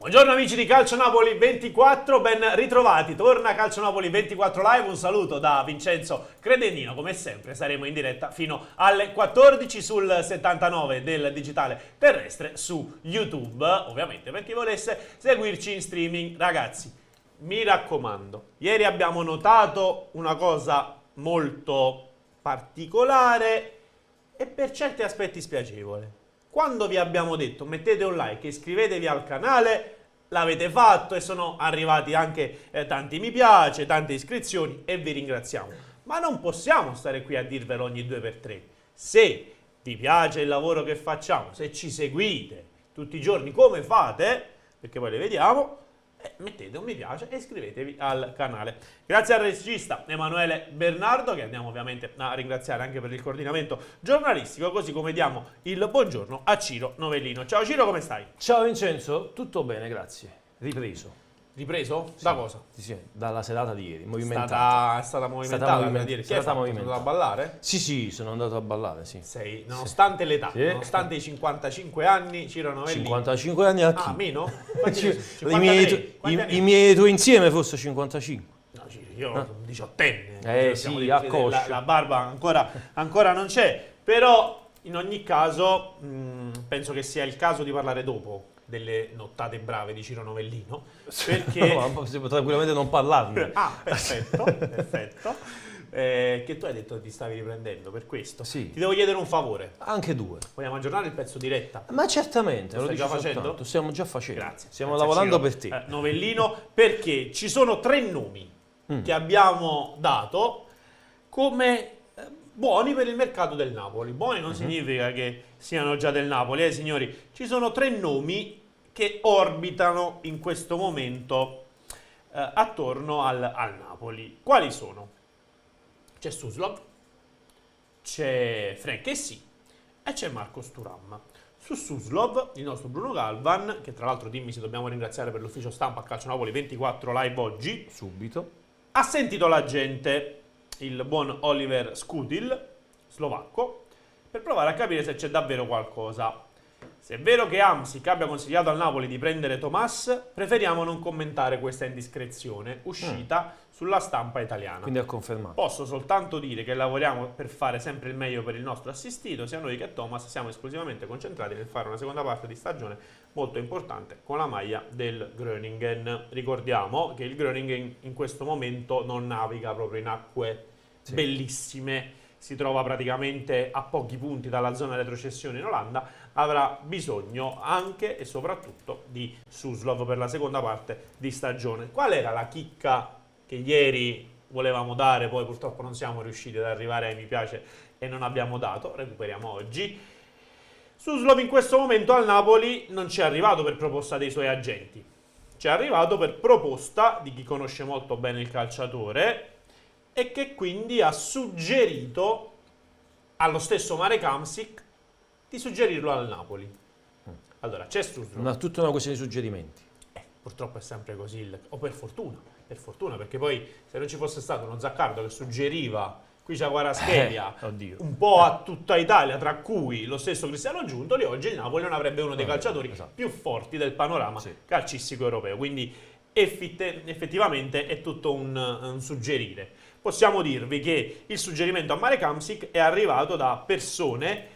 Buongiorno amici di Calcio Napoli 24, ben ritrovati, torna Calcio Napoli 24 Live, un saluto da Vincenzo Credendino, come sempre saremo in diretta fino alle 14 sul 79 del digitale terrestre su YouTube, ovviamente per chi volesse seguirci in streaming. Ragazzi, mi raccomando, ieri abbiamo notato una cosa molto particolare e per certi aspetti spiacevole. Quando vi abbiamo detto mettete un like e iscrivetevi al canale, l'avete fatto e sono arrivati anche tanti mi piace, tante iscrizioni e vi ringraziamo. Ma non possiamo stare qui a dirvelo ogni 2x3. Se vi piace il lavoro che facciamo, se ci seguite tutti i giorni come fate, perché poi le vediamo, mettete un mi piace e iscrivetevi al canale. Grazie al regista Emanuele Bernardo, che andiamo ovviamente a ringraziare anche per il coordinamento giornalistico, così come diamo il buongiorno a Ciro Novellino. Ciao Ciro, come stai? Ciao Vincenzo, tutto bene, grazie. Ripreso. Ripreso? Sì, Da cosa? sì, dalla serata di ieri, movimentata. È stata movimentata, per dire. Chi è stato? Sei andato a ballare? Sì, sono andato a ballare, sì. Sei, nonostante l'età, Sì. nonostante i 55 anni, Ciro Novellino. 55 anni a chi? Ah, meno? Quanti Ci- ne- 53? Quanti anni I miei e tu insieme forse 55. No, io sono un diciottenne. Sì, Diciamo, a coscio. la barba ancora non c'è, però in ogni caso penso che sia il caso di parlare dopo delle nottate brave di Ciro Novellino, perché... No, ma possiamo tranquillamente non parlarne. Ah, perfetto, perfetto. Che tu hai detto che ti stavi riprendendo per questo. Sì. Ti devo chiedere un favore. Anche due. Vogliamo aggiornare il pezzo diretta? Ma certamente, Lo stai dici già facendo? soltanto, stiamo già facendo. Grazie. Stiamo Grazie, lavorando Ciro. per te. Novellino, perché ci sono 3 nomi che abbiamo dato come buoni per il mercato del Napoli. Buoni non significa che siano già del Napoli, signori. Ci sono 3 nomi che orbitano in questo momento attorno al Napoli. Quali sono? C'è Suslov, c'è Frank Kessie e c'è Marcos Thuram. Su Suslov, il nostro Bruno Galvan, che tra l'altro dimmi se dobbiamo ringraziare per l'ufficio stampa a Calcio Napoli 24 Live oggi, Subito. ha sentito la gente, il buon Oliver Skudil, slovacco, per provare a capire se c'è davvero qualcosa. Se è vero che Hamsik abbia consigliato al Napoli di prendere Tomas, preferiamo non commentare questa indiscrezione uscita sulla stampa italiana. Quindi ha confermato. Posso soltanto dire che lavoriamo per fare sempre il meglio per il nostro assistito, sia noi che Thomas siamo esclusivamente concentrati nel fare una seconda parte di stagione molto importante con la maglia del Groningen. Ricordiamo che il Groningen in questo momento non naviga proprio in acque bellissime, si trova praticamente a pochi punti dalla zona retrocessione in Olanda, avrà bisogno anche e soprattutto di Suslov per la seconda parte di stagione. Qual era la chicca che ieri volevamo dare, poi purtroppo non siamo riusciti ad arrivare ai mi piace e non abbiamo dato, recuperiamo oggi. Suslov in questo momento al Napoli non ci è arrivato per proposta dei suoi agenti, ci è arrivato per proposta di chi conosce molto bene il calciatore e che quindi ha suggerito allo stesso Marek Hamsik di suggerirlo al Napoli. Allora, c'è Suslov. Tutta una questione di suggerimenti. Purtroppo è sempre così, o per fortuna, perché poi se non ci fosse stato uno Zaccardo che suggeriva qui c'è Kvaratskhelia un po' a tutta Italia, tra cui lo stesso Cristiano Giuntoli, oggi il Napoli non avrebbe uno dei calciatori più forti del panorama calcistico europeo, quindi effettivamente è tutto un suggerire. Possiamo dirvi che il suggerimento a Marek Hamsik è arrivato da persone,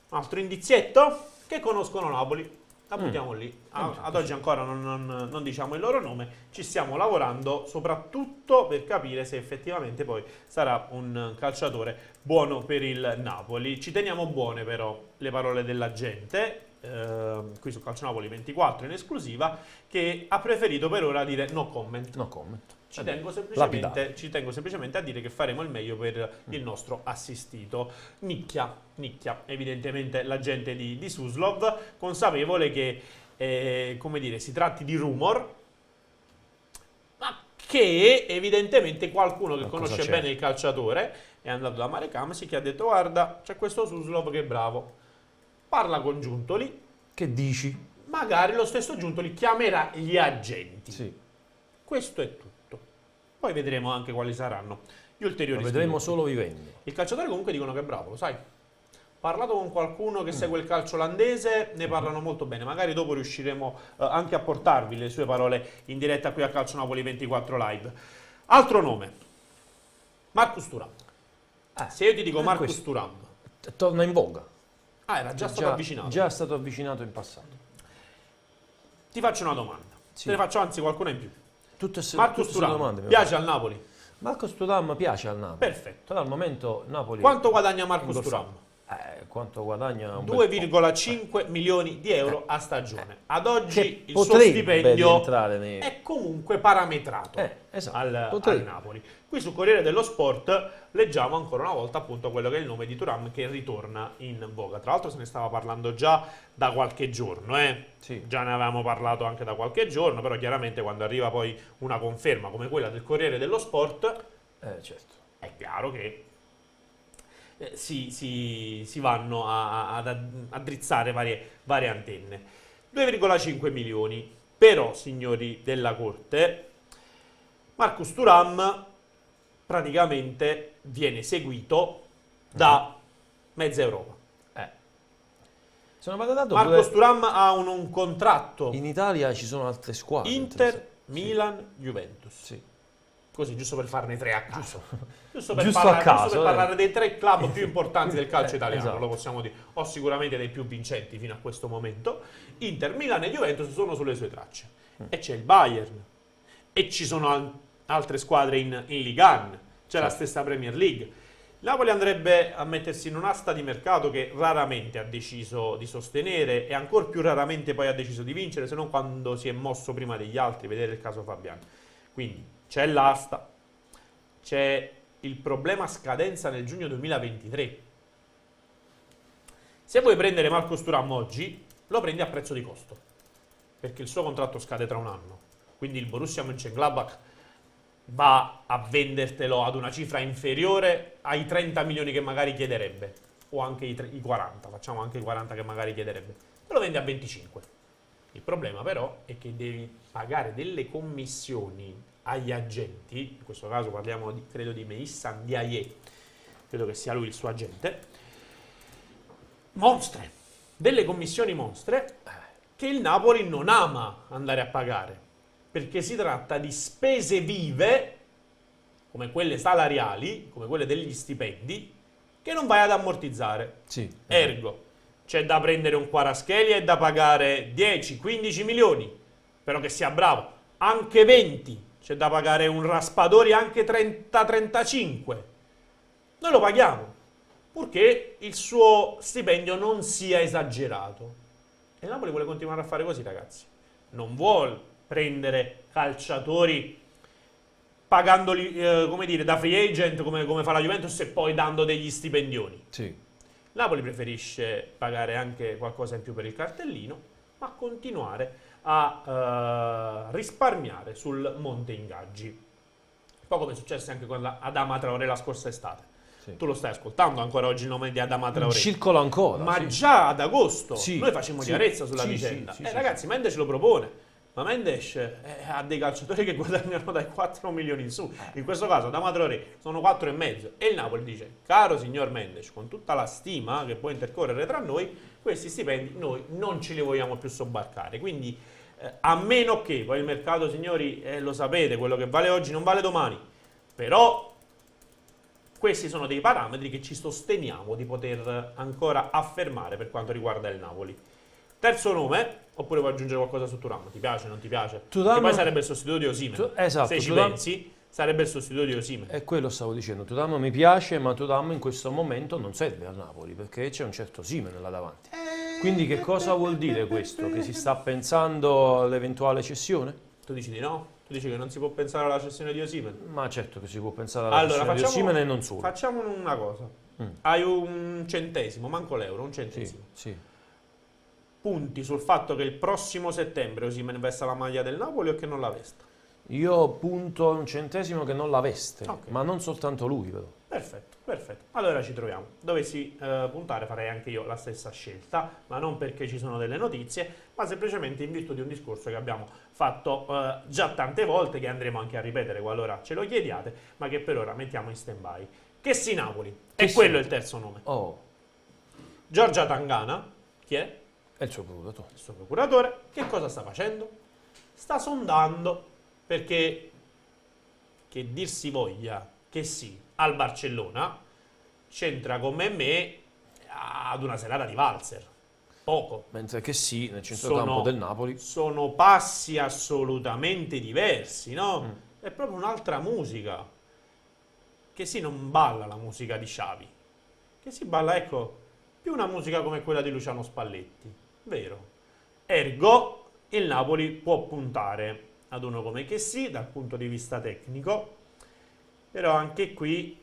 un altro indizietto, che conoscono Napoli. La buttiamo lì. Ad oggi ancora non diciamo il loro nome, ci stiamo lavorando soprattutto per capire se effettivamente poi sarà un calciatore buono per il Napoli. Ci teniamo buone però le parole della gente, qui su Calcio Napoli 24 in esclusiva, che ha preferito per ora dire no comment. No comment. Ci tengo semplicemente a dire che faremo il meglio per il nostro assistito. Nicchia evidentemente la gente di Suslov, consapevole che come dire, si tratti di rumor, ma che evidentemente qualcuno che conosce bene il calciatore è andato da Marek Hamsik che ha detto guarda, c'è questo Suslov che è bravo, parla con Giuntoli. Che dici? Magari lo stesso Giuntoli chiamerà gli agenti. Sì. Questo è tutto. Poi vedremo anche quali saranno gli ulteriori Lo vedremo sviluppi. solo vivendo. Il calciatore comunque dicono che è bravo, lo sai? parlato con qualcuno che segue il calcio olandese, ne parlano molto bene. Magari dopo riusciremo anche a portarvi le sue parole in diretta qui a Calcio Napoli 24 Live. Altro nome, Marcus Thuram. Se io ti dico Marcus questo. Thuram, Torna in voga. era già stato avvicinato. Già stato avvicinato in passato. Ti faccio una domanda. Sì. Te ne faccio anzi qualcuna in più. tutte Marcus ste Thuram domande, piace al Napoli? Marcus Thuram piace al Napoli. Perfetto. Però al momento Napoli... Quanto guadagna Marcus Thuram? Quanto guadagna? 2,5 milioni di euro a stagione. Ad oggi Che il suo potrebbe stipendio rientrare nei... è comunque parametrato esatto, al Napoli. Qui su Corriere dello Sport leggiamo ancora una volta appunto quello che è il nome di Thuram che ritorna in voga. Tra l'altro se ne stava parlando già da qualche giorno, Sì. già ne avevamo parlato anche da qualche giorno, però chiaramente quando arriva poi una conferma come quella del Corriere dello Sport, certo. è chiaro che si vanno a drizzare varie antenne. 2,5 milioni. Però, signori della Corte, Marcus Thuram praticamente viene seguito da mezza Europa. Sono valutato Marcus Thuram ha un contratto in Italia ci sono altre squadre. Inter, Milan, Juventus. Sì. Così, giusto per farne tre a caso. Giusto Giusto parlare, a caso, giusto per parlare dei tre club più importanti del calcio italiano, esatto. lo possiamo dire. O sicuramente dei più vincenti fino a questo momento. Inter, Milan e Juventus sono sulle sue tracce. E c'è il Bayern. E ci sono altre squadre in Ligue 1. C'è la stessa Premier League. Il Napoli andrebbe a mettersi in un'asta di mercato che raramente ha deciso di sostenere e ancor più raramente poi ha deciso di vincere, se non quando si è mosso prima degli altri, vedere il caso Fabiani. Quindi c'è l'asta, c'è il problema scadenza nel giugno 2023. Se vuoi prendere Marcus Thuram oggi, lo prendi a prezzo di costo, perché il suo contratto scade tra un anno. Quindi il Borussia Mönchengladbach va a vendertelo ad una cifra inferiore ai 30 milioni che magari chiederebbe, o anche i 40, facciamo anche i 40 che magari chiederebbe. Te lo vende a 25. Il problema però è che devi pagare delle commissioni agli agenti, in questo caso parliamo credo di Meissa Ndiaye, credo che sia lui il suo agente, monstre, delle commissioni monstre che il Napoli non ama andare a pagare, perché si tratta di spese vive, come quelle salariali, come quelle degli stipendi, che non vai ad ammortizzare. Sì. Ergo, c'è da prendere un Kvaratskhelia e da pagare 10-15 milioni, però che sia bravo, anche 20, c'è da pagare un Raspadori anche 30-35. Noi lo paghiamo, purché il suo stipendio non sia esagerato. E il Napoli vuole continuare a fare così, ragazzi. Non vuole prendere calciatori pagandoli, come dire, da free agent come fa la Juventus e poi dando degli stipendioni. Sì. Napoli preferisce pagare anche qualcosa in più per il cartellino, ma continuare a risparmiare sul monte ingaggi. Un po' come è successo anche con Adama Traoré la scorsa estate. Sì. Tu lo stai ascoltando ancora oggi il nome di Adama Traoré? Circola ancora. Ma sì. già ad agosto Sì, noi facciamo sì, chiarezza sulla sì, vicenda. sì, sì, ragazzi, Mendes lo propone. Ma Mendes ha dei calciatori che guadagnano dai 4 milioni in su. In questo caso Adama Traoré sono 4,5. E il Napoli dice: caro signor Mendes, con tutta la stima che può intercorrere tra noi, questi stipendi noi non ce li vogliamo più sobbarcare. Quindi a meno che, poi il mercato, signori, lo sapete, quello che vale oggi non vale domani. Però questi sono dei parametri che ci sosteniamo di poter ancora affermare per quanto riguarda il Napoli. Terzo nome, oppure vuoi aggiungere qualcosa su Thuram? Ti piace, non ti piace? Thuram, che poi sarebbe il sostituto di Osimhen. Esatto, se ci Thuram, pensi, sarebbe il sostituto di Osimhen. è quello stavo dicendo. Thuram mi piace, ma Thuram in questo momento non serve al Napoli perché c'è un certo Osimhen là davanti. Quindi che cosa vuol dire questo? Che si sta pensando all'eventuale cessione? Tu dici di no? Tu dici che non si può pensare alla cessione di Osimhen? Ma certo che si può pensare alla cessione di Osimhen e non solo. Facciamo una cosa. Hai un centesimo, manco l'euro, un centesimo. Sì. Punti sul fatto che il prossimo settembre Osimhen vesta la maglia del Napoli o che non la vesta? Io punto un centesimo che non la veste, Ok. ma non soltanto lui però. Perfetto, perfetto. Allora ci troviamo. Dovessi puntare farei anche io la stessa scelta, ma non perché ci sono delle notizie, ma semplicemente in virtù di un discorso che abbiamo fatto già tante volte, che andremo anche a ripetere qualora ce lo chiediate, ma che per ora mettiamo in stand-by. Chessy Napoli. È quello il terzo nome. Oh, Giorgia Tangana, chi è? È il suo procuratore. Il suo procuratore, che cosa sta facendo? Sta sondando, perché che dir si voglia che sì, al Barcellona c'entra come me ad una serata di valzer. Poco. Mentre che sì, nel centrocampo del Napoli. Sono passi assolutamente diversi, no? È proprio un'altra musica. Che sì, non balla la musica di Xavi. Che si balla, ecco, più una musica come quella di Luciano Spalletti. Vero. Ergo, il Napoli può puntare ad uno come che sì, dal punto di vista tecnico. Però anche qui,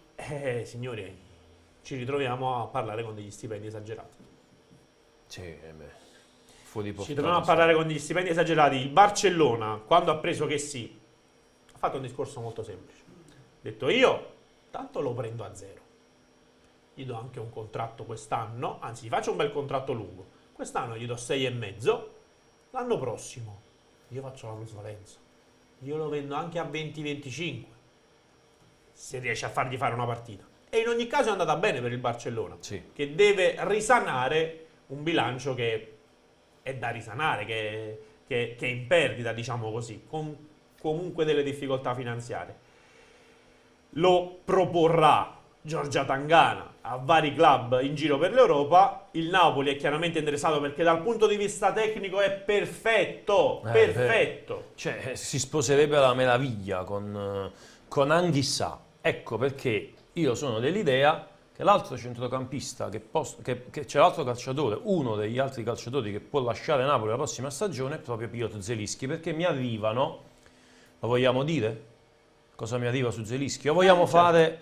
signori, ci ritroviamo a parlare con degli stipendi esagerati. Sì, fuori portata. Ci troviamo a parlare con degli stipendi esagerati. Il Barcellona, quando ha preso che sì, ha fatto un discorso molto semplice. Ha detto io, tanto lo prendo a zero. Gli do anche un contratto quest'anno, anzi gli faccio un bel contratto lungo. Quest'anno gli do 6,5. L'anno prossimo io faccio la plusvalenza. Io lo vendo anche a 20-25. Se riesce a fargli fare una partita. E in ogni caso è andata bene per il Barcellona, Sì. che deve risanare un bilancio che è da risanare, che è in perdita, diciamo così, con comunque delle difficoltà finanziarie. Lo proporrà Giorgia Tangana a vari club in giro per l'Europa. Il Napoli è chiaramente interessato perché dal punto di vista tecnico è perfetto, perfetto. Cioè, si sposerebbe alla meraviglia con Anghissà. Ecco perché io sono dell'idea che l'altro centrocampista, che c'è l'altro calciatore, uno degli altri calciatori che può lasciare Napoli la prossima stagione è proprio Piotr Zielinski, perché mi arrivano, lo vogliamo dire? Cosa mi arriva su Zielinski? O vogliamo fare,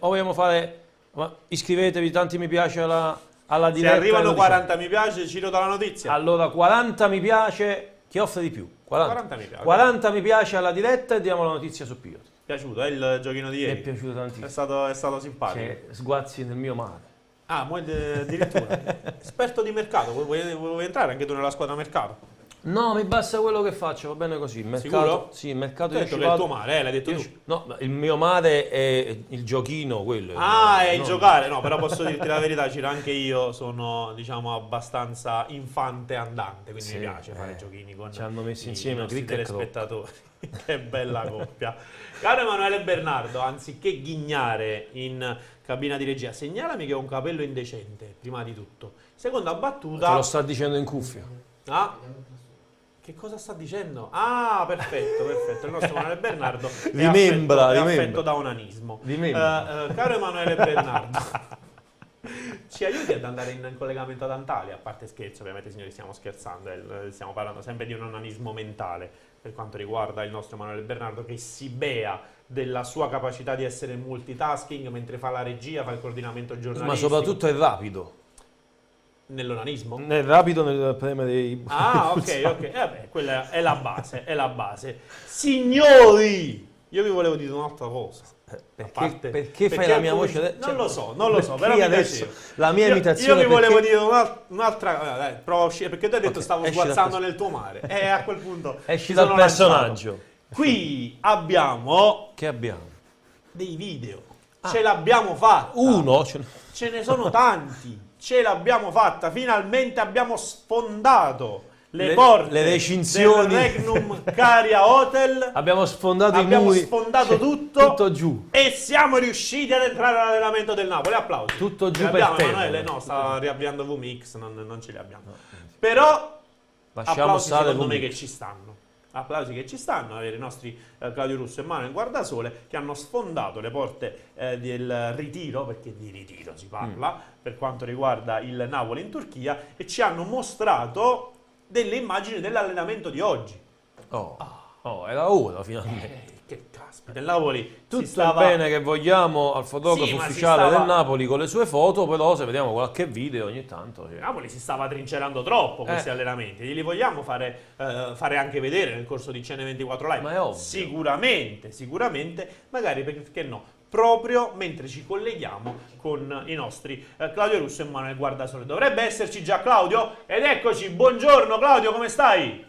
ma iscrivetevi, tanti mi piace alla diretta. Se arrivano 40 mi piace, Ciro dà la notizia. Allora 40 mi piace, chi offre di più? 40 mi piace. 40 mi piace alla diretta e diamo la notizia su Piotr. Piaciuto, è il giochino di Mi è ieri. piaciuto tantissimo. È stato simpatico. Cioè, sguazzi nel mio mare. Ah, addirittura. Esperto di mercato, vuoi entrare anche tu nella squadra mercato? No, mi basta quello che faccio, va bene così. Il mercato, Sicuro? sì, il mercato Tu hai detto che è il tuo mare, l'hai detto tu. No, il mio mare è il giochino, quello. Ah, è il no, giocare, no, però posso dirti la verità, Ciro, anche io sono, diciamo, abbastanza infante andante, quindi Sì, mi piace fare giochini con ci hanno messo i insieme nostri Crick e Crocco. telespettatori. Che bella coppia. Caro Emanuele Bernardo, anziché ghignare in cabina di regia, segnalami che ho un capello indecente, prima di tutto. Seconda battuta... Te lo sta dicendo in cuffia. Ah, che cosa sta dicendo? Ah, perfetto, perfetto. Il nostro Emanuele Bernardo è affetto da onanismo. Caro Emanuele Bernardo, ci aiuti ad andare in collegamento ad Antalya? A parte scherzi, ovviamente, signori, stiamo scherzando. Stiamo parlando sempre di un onanismo mentale per quanto riguarda il nostro Emanuele Bernardo, che si bea della sua capacità di essere multitasking mentre fa la regia, fa il coordinamento giornalistico. Ma soprattutto è rapido. Nell'onanismo? È rapido nel premere i... Ah, ok. Vabbè, quella è la base, è la base. Signori, io vi volevo dire un'altra cosa. Perché fai la mia voce? Non lo so, però mi adesso piaceva. la mia imitazione... Io vi volevo dire un'altra... Dai, prova a uscire, perché tu hai detto stavo esci sguazzando nel tuo mare. E a quel punto... Esci mi dal sono personaggio. lanciato. Qui abbiamo Che abbiamo? dei video. Ce l'abbiamo fatta. Uno? Ce ne sono tanti. Ce l'abbiamo fatta. Finalmente abbiamo sfondato le porte, le recinzioni del Regnum Caria Hotel. Abbiamo sfondato i muri. Abbiamo sfondato tutto giù. e siamo riusciti ad entrare all'allenamento del Napoli. Applausi. Tutto giù Ce per l'abbiamo, te. Emanuele? No, sta riavviando VMix, non ce li abbiamo. Però Lasciamo applausi stare secondo me VMix. che ci stanno. Applausi che ci stanno, avere i nostri Claudio Russo e Manuel Guardasole che hanno sfondato le porte del ritiro, perché di ritiro si parla, per quanto riguarda il Napoli in Turchia, e ci hanno mostrato delle immagini dell'allenamento di oggi. Era ora finalmente. Che caspita, il Napoli Tutto si stava... il bene che vogliamo al fotografo Sì, ma si ufficiale stava- del Napoli con le sue foto, però se vediamo qualche video ogni tanto... Il Napoli si stava trincerando troppo questi allenamenti, glieli vogliamo fare anche vedere nel corso di CN24 Live? Ma è ovvio. Sicuramente, magari perché no, proprio mentre ci colleghiamo con i nostri Claudio Russo e Manuel Guardasole. Dovrebbe esserci già Claudio, ed eccoci, buongiorno Claudio, come stai?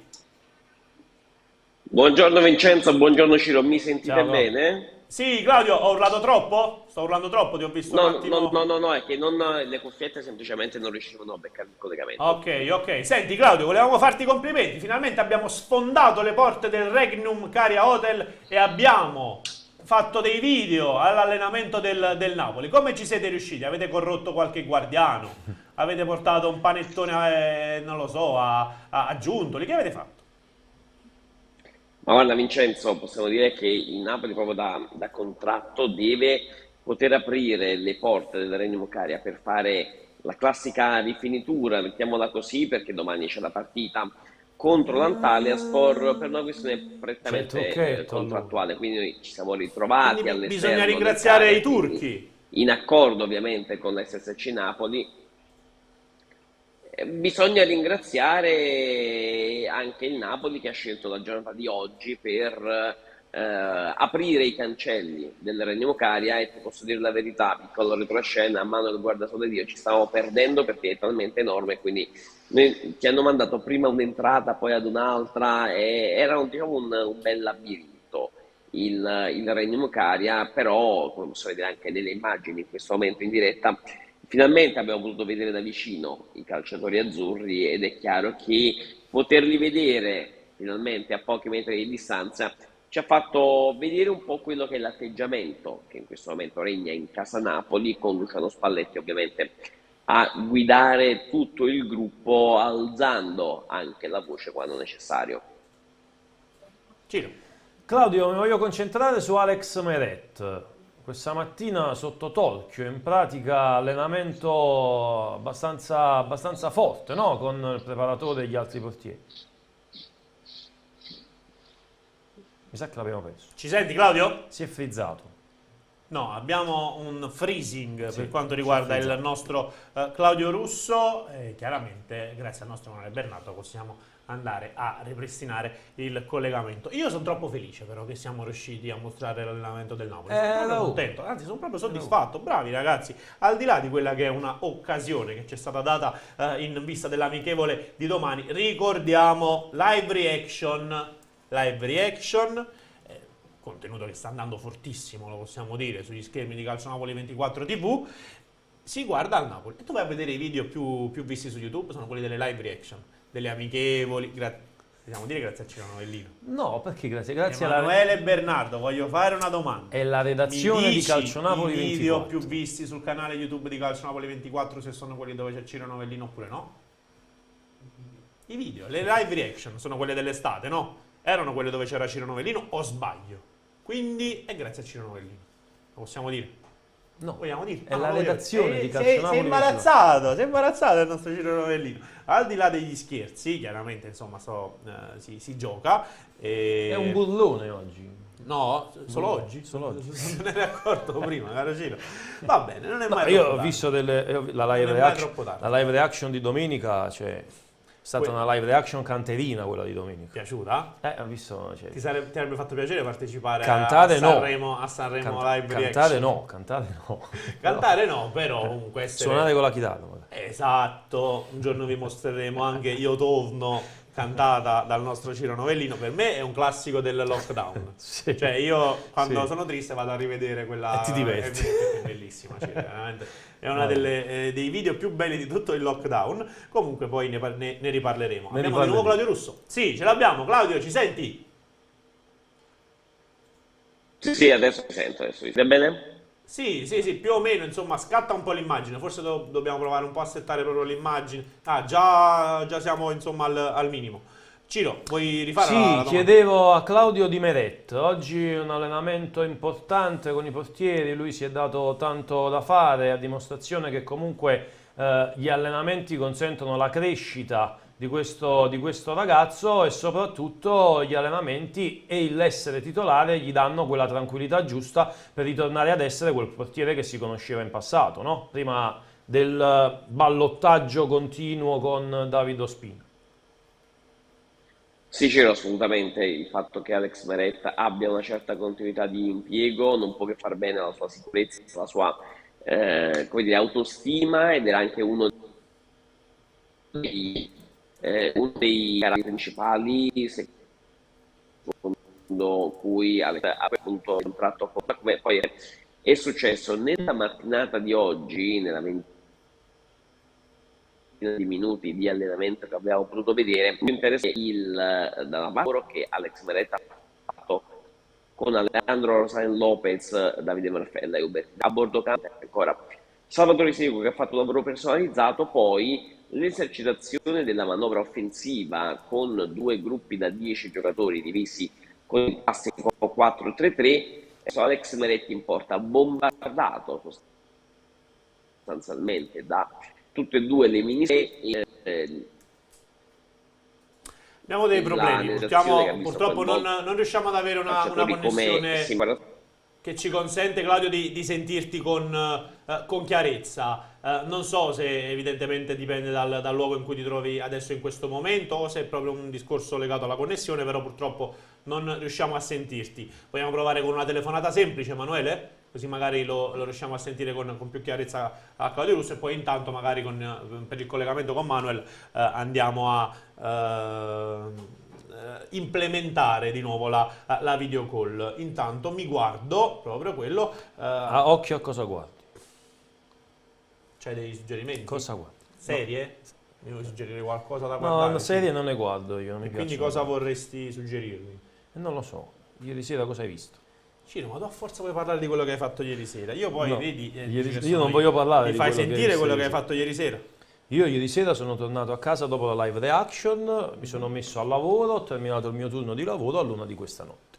Buongiorno Vincenzo, buongiorno Ciro, mi sentite Ciao, bene? Sì, Claudio, ho urlato troppo? Sto urlando troppo, ti ho visto un No, attimo. no, è che le cuffiette semplicemente non riuscivano a beccare il collegamento. Ok, ok. Senti Claudio, volevamo farti i complimenti. Finalmente abbiamo sfondato le porte del Regnum Caria Hotel e abbiamo fatto dei video all'allenamento del Napoli. Come ci siete riusciti? Avete corrotto qualche guardiano? Avete portato un panettone, non lo so, a Giuntoli? Che avete fatto? Ma guarda Vincenzo, possiamo dire che il Napoli proprio da contratto deve poter aprire le porte del Regnum Caria per fare la classica rifinitura, mettiamola così, perché domani c'è la partita contro l'Antalyaspor per una questione C'è il prettamente trucchetto allora. contrattuale. Quindi noi ci siamo Quindi ritrovati bisogna all'esterno del ringraziare i CARE, quindi turchi. in accordo ovviamente con l'SSC Napoli. Bisogna ringraziare anche il Napoli che ha scelto la giornata di oggi per aprire i cancelli del Regnum Caria e ti posso dire la verità, piccolo retroscena, a mano del guardasole Dio, ci stavamo perdendo perché è talmente enorme, quindi ti hanno mandato prima un'entrata, poi ad un'altra, e era diciamo, un bel labirinto il Regnum Caria, però come posso vedere anche nelle immagini in questo momento in diretta, finalmente abbiamo potuto vedere da vicino i calciatori azzurri ed è chiaro che poterli vedere finalmente a pochi metri di distanza ci ha fatto vedere un po' quello che è l'atteggiamento che in questo momento regna in casa Napoli, con Luciano Spalletti ovviamente a guidare tutto il gruppo alzando anche la voce quando necessario. Ciro. Claudio, mi voglio concentrare su Alex Meret. Questa mattina sotto Tokyo, in pratica allenamento abbastanza forte, no? Con il preparatore degli altri portieri. Mi sa che l'abbiamo perso. Ci senti Claudio? Si è frizzato. No, abbiamo un freezing Sì, per quanto si è riguarda il frizzato. nostro Claudio Russo e chiaramente grazie al nostro Manuel Bernardo possiamo andare a ripristinare il collegamento. Io sono troppo felice però che siamo riusciti a mostrare l'allenamento del Napoli, sono proprio contento, anzi sono proprio soddisfatto, bravi ragazzi, al di là di quella che è una occasione che ci è stata data in vista dell'amichevole di domani, ricordiamo live reaction, contenuto che sta andando fortissimo, lo possiamo dire, sugli schermi di Calcio Napoli 24 TV, si guarda al Napoli. E tu vai a vedere i video più visti su YouTube, sono quelli delle live reaction, delle amichevoli, possiamo dire grazie a Ciro Novellino. No, perché grazie Emanuele e Bernardo, voglio fare una domanda. è la redazione Mi di dici Calcio Napoli i video 24. più visti sul canale YouTube di Calcio Napoli 24 se sono quelli dove c'è Ciro Novellino oppure no? I video, le live reaction sono quelle dell'estate, no? Erano quelle dove c'era Ciro Novellino o sbaglio? Quindi è grazie a Ciro Novellino. Lo possiamo dire? No, Vogliamo dire? è la redazione di Calcio Sei Napoli 24. sei imbarazzato il nostro Ciro Novellino. Al di là degli scherzi, chiaramente insomma si gioca. È un burlone oggi. No, solo oggi? Solo oggi. Non me ne accorto prima, caro Ciro. Va bene, non è No, mai io troppo ho tardi. visto la live Non è mai reaction, troppo tardi. la live reaction di domenica, cioè, è stata una live reaction canterina quella di domenica. Piaciuta? Ho visto, cioè, Ti avrebbe fatto piacere partecipare cantare a no. Sanremo, Live Cantare Reaction? no, cantare no. Cantare no, però comunque essere... Suonare con la chitarra, magari. Esatto, un giorno vi mostreremo anche Io Torno, cantata dal nostro Ciro Novellino. Per me è un classico del lockdown. Sì. Cioè io quando Sì. sono triste vado a rivedere quella... E ti diverti. È bellissima, Ciro, veramente. È uno dei video più belli di tutto il lockdown. Comunque poi ne riparleremo. Ne Abbiamo di nuovo riparleremo. Claudio Russo. Sì, ce l'abbiamo. Claudio, ci senti? Sì, adesso mi sento, adesso mi sente bene? Sì, più o meno, insomma, scatta un po' l'immagine, forse dobbiamo provare un po' a settare proprio l'immagine. Ah, già siamo, insomma, al minimo. Ciro, vuoi rifare Sì, la domanda? chiedevo a Claudio Di Meret, oggi un allenamento importante con i portieri, lui si è dato tanto da fare, a dimostrazione che comunque gli allenamenti consentono la crescita di questo ragazzo e soprattutto gli allenamenti e l'essere titolare gli danno quella tranquillità giusta per ritornare ad essere quel portiere che si conosceva in passato, no? Prima del ballottaggio continuo con David Ospina. Sì, c'era assolutamente il fatto che Alex Meret abbia una certa continuità di impiego, non può che far bene alla sua sicurezza, alla sua come dire, autostima ed era anche uno dei caratteri principali, secondo secondo cui ha appunto il contratto con poi è successo nella mattinata di oggi, nella ventina di minuti di allenamento che abbiamo potuto vedere, mi interessa dalla lavoro che Alex Meretta ha fatto con Alejandro Rosain Lopez, Davide Marfella e Uberti a bordo campo ancora. Salvatore Sigo che ha fatto un lavoro personalizzato, poi l'esercitazione della manovra offensiva con 2 gruppi da 10 giocatori divisi con il classico 4-3-3. Alex Meretti in porta, bombardato sostanzialmente da tutte e 2 le mini. Abbiamo dei problemi, purtroppo non riusciamo ad avere una connessione che ci consente, Claudio, di sentirti con chiarezza. Non so se evidentemente dipende dal luogo in cui ti trovi adesso in questo momento o se è proprio un discorso legato alla connessione, però purtroppo non riusciamo a sentirti. Vogliamo provare con una telefonata semplice, Emanuele? Così magari lo riusciamo a sentire con più chiarezza a Claudio Russo, e poi intanto magari per il collegamento con Manuel andiamo a implementare di nuovo la video call. Intanto mi guardo proprio quello. A occhio a cosa guardi? C'hai dei suggerimenti? Cosa guardi? Serie? Mi vuoi suggerire qualcosa da guardare? No, serie non ne guardo io, non mi quindi cosa vorresti suggerirmi? Non lo so. Ieri sera cosa hai visto? Ciro, ma tu a forza vuoi parlare di quello che hai fatto ieri sera? Io poi, no, vedi... io non voglio parlare di quello che... Mi fai sentire quello che hai fatto ieri sera? Io ieri sera sono tornato a casa dopo la live reaction, mi sono messo al lavoro, ho terminato il mio turno di lavoro all'1 di questa notte.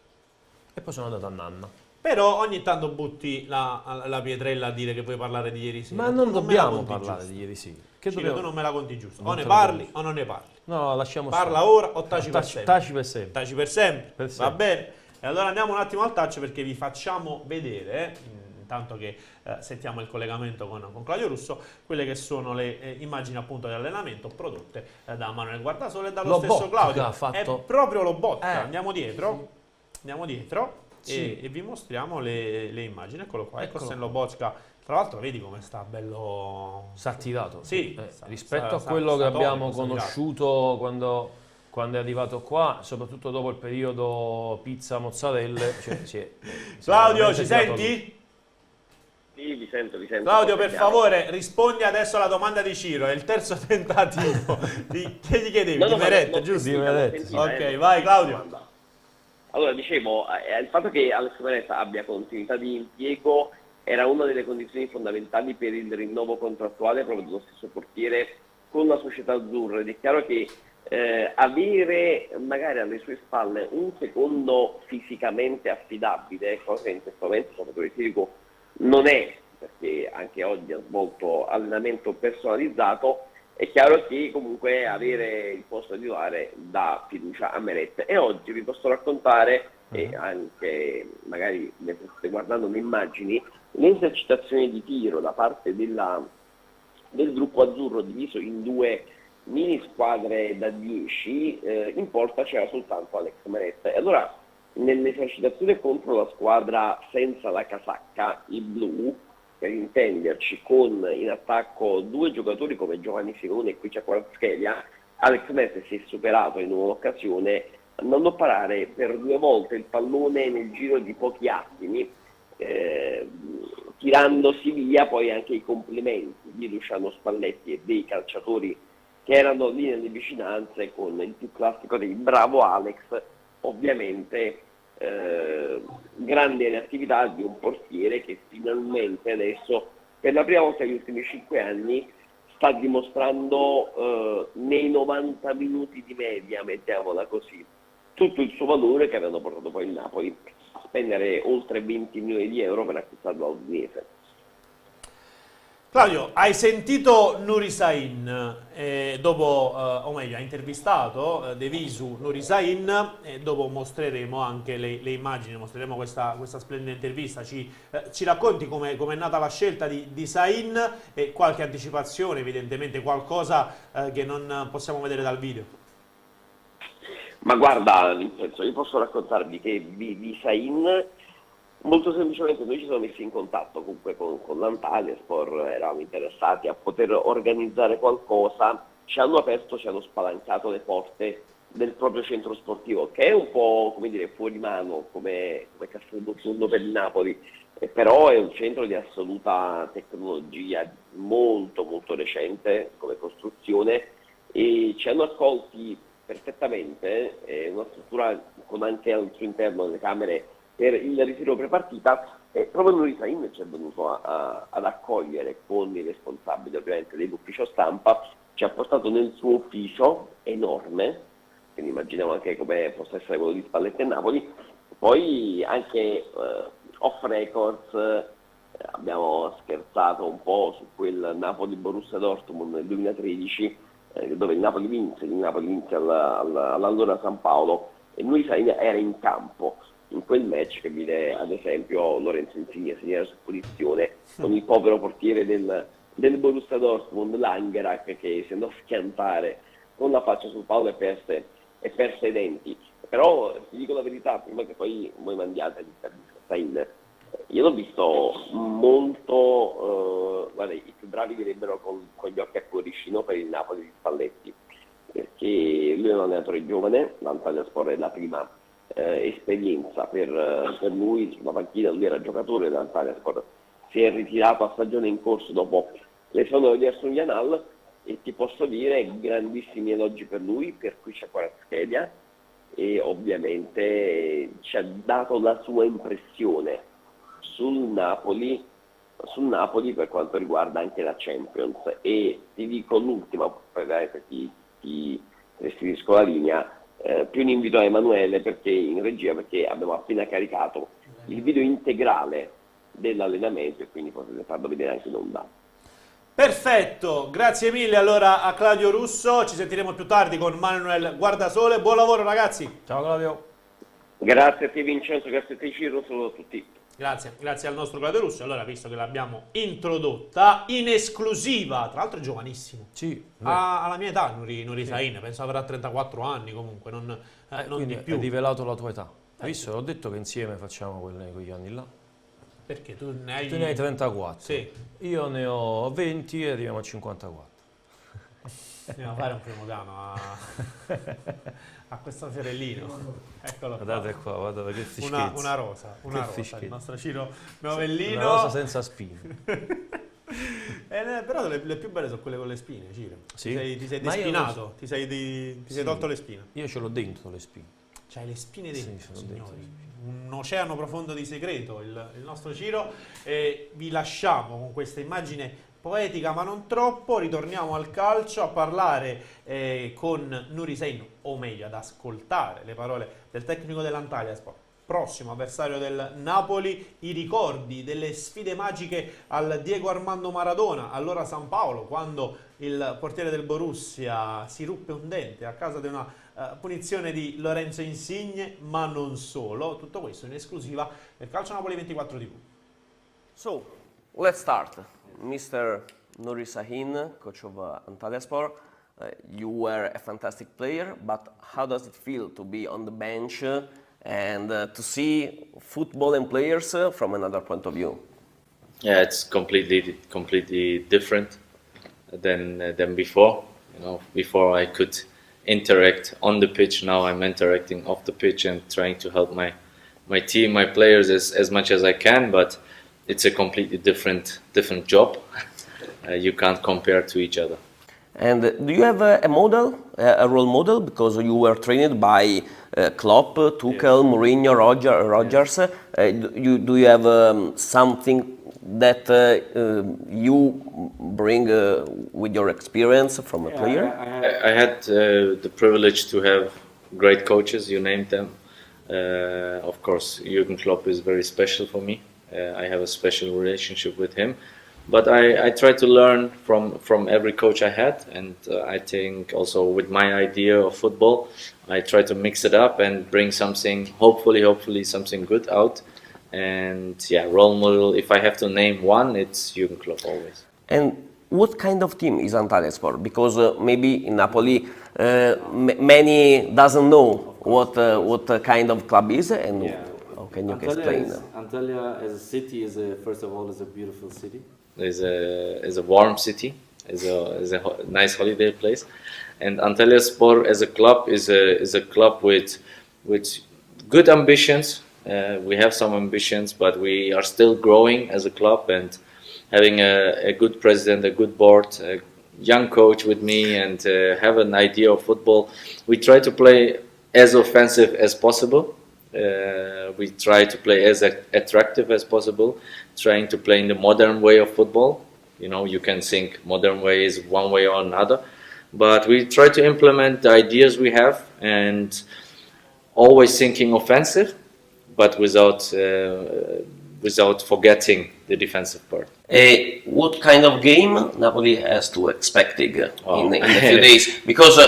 E poi sono andato a nanna. Però ogni tanto butti la pietrella a dire che puoi parlare di ieri sera. Ma non dobbiamo parlare di ieri sera. Ciro, tu non me la conti giusto. O ne parli o non ne parli. No, lasciamo Parla stare. ora o taci per sempre. Taci per sempre. Taci per sempre. Per sempre. Va bene. E allora andiamo un attimo al touch perché vi facciamo vedere, intanto che sentiamo il collegamento con Claudio Russo, quelle che sono le immagini appunto di allenamento prodotte da Manuel Guardasole e dallo stesso Claudio. È proprio Lobotka. Andiamo dietro. Andiamo dietro. Sì. E vi mostriamo le immagini. Eccolo qua. Ecco Sen Lobotka. Tra l'altro vedi come sta bello... S'ha tirato. Sì. Rispetto a quello che abbiamo conosciuto quando è arrivato qua, soprattutto dopo il periodo pizza mozzarelle, Claudio, ci senti? Sì, vi sento. Claudio, per favore, rispondi adesso alla domanda di Ciro, è il terzo tentativo. Che gli chiedevi? Di Meret, giusto? Di Meret. Ok, vai Claudio. Allora, dicevo, il fatto che Alex Meret abbia continuità di impiego era una delle condizioni fondamentali per il rinnovo contrattuale proprio dello stesso portiere con la società azzurra, ed è chiaro che avere magari alle sue spalle un secondo fisicamente affidabile, cosa che in questo momento Salvatore Sirico non è, perché anche oggi ha svolto allenamento personalizzato, è chiaro che comunque avere il posto titolare dà fiducia a Meret. E oggi vi posso raccontare, e anche magari mentre state guardando le immagini, le esercitazioni di tiro da parte del gruppo azzurro diviso in 2 mini squadre da 10, in porta c'era soltanto Alex Meret. E allora nell'esercitazione contro la squadra senza la casacca, i blu, per intenderci, con in attacco 2 giocatori come Giovanni Simone e qui c'è Kvaratskhelia, Alex Meret si è superato in un'occasione andando a parare per 2 volte il pallone nel giro di pochi attimi, tirandosi via poi anche i complimenti di Luciano Spalletti e dei calciatori che erano lì nelle vicinanze, con il più classico dei bravo Alex, ovviamente grande inattività di un portiere che finalmente adesso, per la prima volta negli ultimi 5 anni, sta dimostrando nei 90 minuti di media, mettiamola così, tutto il suo valore, che avevano portato poi il Napoli a spendere oltre 20 milioni di euro per acquistarlo all'Udinese. Claudio, hai sentito Nuri Sahin, dopo, o meglio, hai intervistato De Visu Nuri Sahin, e dopo mostreremo anche le immagini, mostreremo questa splendida intervista. Ci racconti come è nata la scelta di Sahin e qualche anticipazione, evidentemente qualcosa che non possiamo vedere dal video? Ma guarda, io posso raccontarvi che di Sahin, molto semplicemente noi ci siamo messi in contatto comunque con l'Antalyaspor, eravamo interessati a poter organizzare qualcosa, ci hanno aperto, ci hanno spalancato le porte del proprio centro sportivo, che è un po', come dire, fuori mano come Castelvolturno per il Napoli, però è un centro di assoluta tecnologia, molto molto recente come costruzione, e ci hanno accolti perfettamente, una struttura con anche al suo interno le camere per il ritiro prepartita, e proprio Nuri Sahin ci è venuto ad accogliere con i responsabili ovviamente dell'ufficio stampa, ci ha portato nel suo ufficio enorme, quindi immaginiamo anche come possa essere quello di Spalletti e Napoli. Poi anche off records abbiamo scherzato un po' su quel Napoli-Borussia Dortmund nel 2013, dove il Napoli vinse all'allora San Paolo, e Nuri Sahin era in campo in quel match che vide ad esempio Lorenzo Insigne segnare su punizione con il povero portiere del Borussia Dortmund, Langerak, che si andò a schiantare con la faccia sul palo e perse i denti. Però ti dico la verità, prima che poi voi mandiate l'intervista a Sahin, io l'ho visto molto, guarda, i più bravi direbbero con gli occhi a cuoricino per il Napoli di Spalletti, perché lui è un allenatore giovane, l'Antalyaspor è la prima esperienza per lui sulla panchina. Lui era giocatore dell'Antalyaspor, si è ritirato a stagione in corso dopo l'esonero di Ersun Yanal, e ti posso dire grandissimi elogi per lui, per cui c'è Kvaratskhelia, e ovviamente ci ha dato la sua impressione sul Napoli per quanto riguarda anche la Champions. E ti dico l'ultima, poi ti restituisco la linea, più un invito a Emanuele perché in regia, perché abbiamo appena caricato il video integrale dell'allenamento e quindi potete farlo vedere anche in onda. Perfetto, grazie mille allora a Claudio Russo, ci sentiremo più tardi con Manuel Guardasole. Buon lavoro ragazzi. Ciao Claudio. Grazie a te Vincenzo, grazie a te Ciro, saluto a tutti. Grazie al nostro Claudio Russo. Allora, visto che l'abbiamo introdotta in esclusiva, tra l'altro è giovanissimo, Sì, alla mia età Nuri Sahin, penso avrà 34 anni comunque, non quindi di più. hai rivelato la tua età. Hai visto? L'ho detto che insieme facciamo quegli anni là. Perché tu ne hai... Tu ne hai 34. Sì. Io ne ho 20 e arriviamo a 54. Andiamo a fare un primo piano a questo fiorellino. Eccolo qua. Guardate qua, guardate che fischezza. Una rosa, il nostro Ciro Novellino. Una rosa senza spine. Però le più belle sono quelle con le spine, Ciro. Sì? Ti sei Ma io despinato, ti sei tolto le spine. Io ce l'ho dentro le spine. C'hai le spine Sì, dentro, ce l'ho dentro. signori. Un oceano profondo di segreto, il nostro Ciro. Vi lasciamo con questa immagine poetica ma non troppo. Ritorniamo al calcio a parlare con Nuri Sahin, o meglio ad ascoltare le parole del tecnico dell'Antalyaspor, prossimo avversario del Napoli, i ricordi delle sfide magiche al Diego Armando Maradona, allora San Paolo, quando il portiere del Borussia si ruppe un dente a causa di una punizione di Lorenzo Insigne, ma non solo. Tutto questo in esclusiva per Calcio Napoli 24 TV. So, let's start. Mr. Nuri Sahin, coach of Antalyaspor, you were a fantastic player, but how does it feel to be on the bench and to see football and players from another point of view? Yeah, it's completely different than before. You know, before I could interact on the pitch. Now I'm interacting off the pitch and trying to help my team, my players as much as I can. But it's a completely different job. You can't compare to each other. And do you have a model, a role model, because you were trained by Klopp, Tuchel, Mourinho, Rodgers? Do you have something that you bring with your experience from a player? I had the privilege to have great coaches. You named them. Of course, Jürgen Klopp is very special for me. I have a special relationship with him. But I try to learn from every coach I had, and I think also with my idea of football, I try to mix it up and bring something, hopefully something good out. And yeah, role model, if I have to name one, it's Jürgen Klopp always. And what kind of team is Antalyaspor? Because maybe in Napoli, many doesn't know what kind of club is, and how can you explain? Antalya as a city is first of all is a beautiful city. Is a warm city, is a nice holiday place, And Antalyaspor as a club is a club with good ambitions. We have some ambitions, but we are still growing as a club and having a good president, a good board, a young coach with me, and have an idea of football. We try to play as offensive as possible. We try to play as attractive as possible, trying to play in the modern way of football. You know, you can think modern way is one way or another, but we try to implement the ideas we have and always thinking offensive, but without forgetting the defensive part. What kind of game Napoli has to expecting in a few days? Because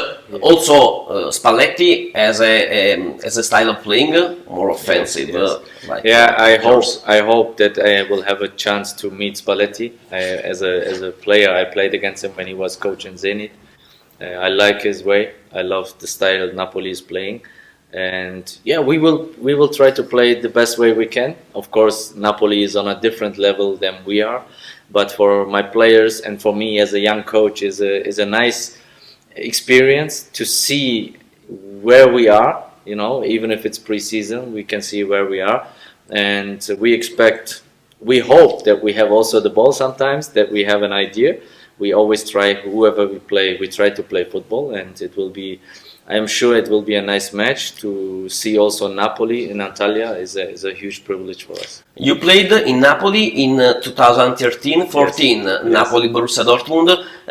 also Spalletti has a style of playing more offensive. Yes. Like, Yeah, I hope that I will have a chance to meet Spalletti. As a player, I played against him when he was coaching Zenit. I like his way. I love the style Napoli is playing. And yeah, we will try to play it the best way we can. Of course, Napoli is on a different level than we are, but for my players and for me as a young coach is a nice experience to see where we are. You know, even if it's pre-season, we can see where we are, and we hope that we have also the ball sometimes, that we have an idea. We always try, whoever we play, we try to play football, and it will be. I am sure it will be a nice match. To see also Napoli in Antalya is a huge privilege for us. You played in Napoli in 2013-14, Yes. Napoli Borussia Dortmund.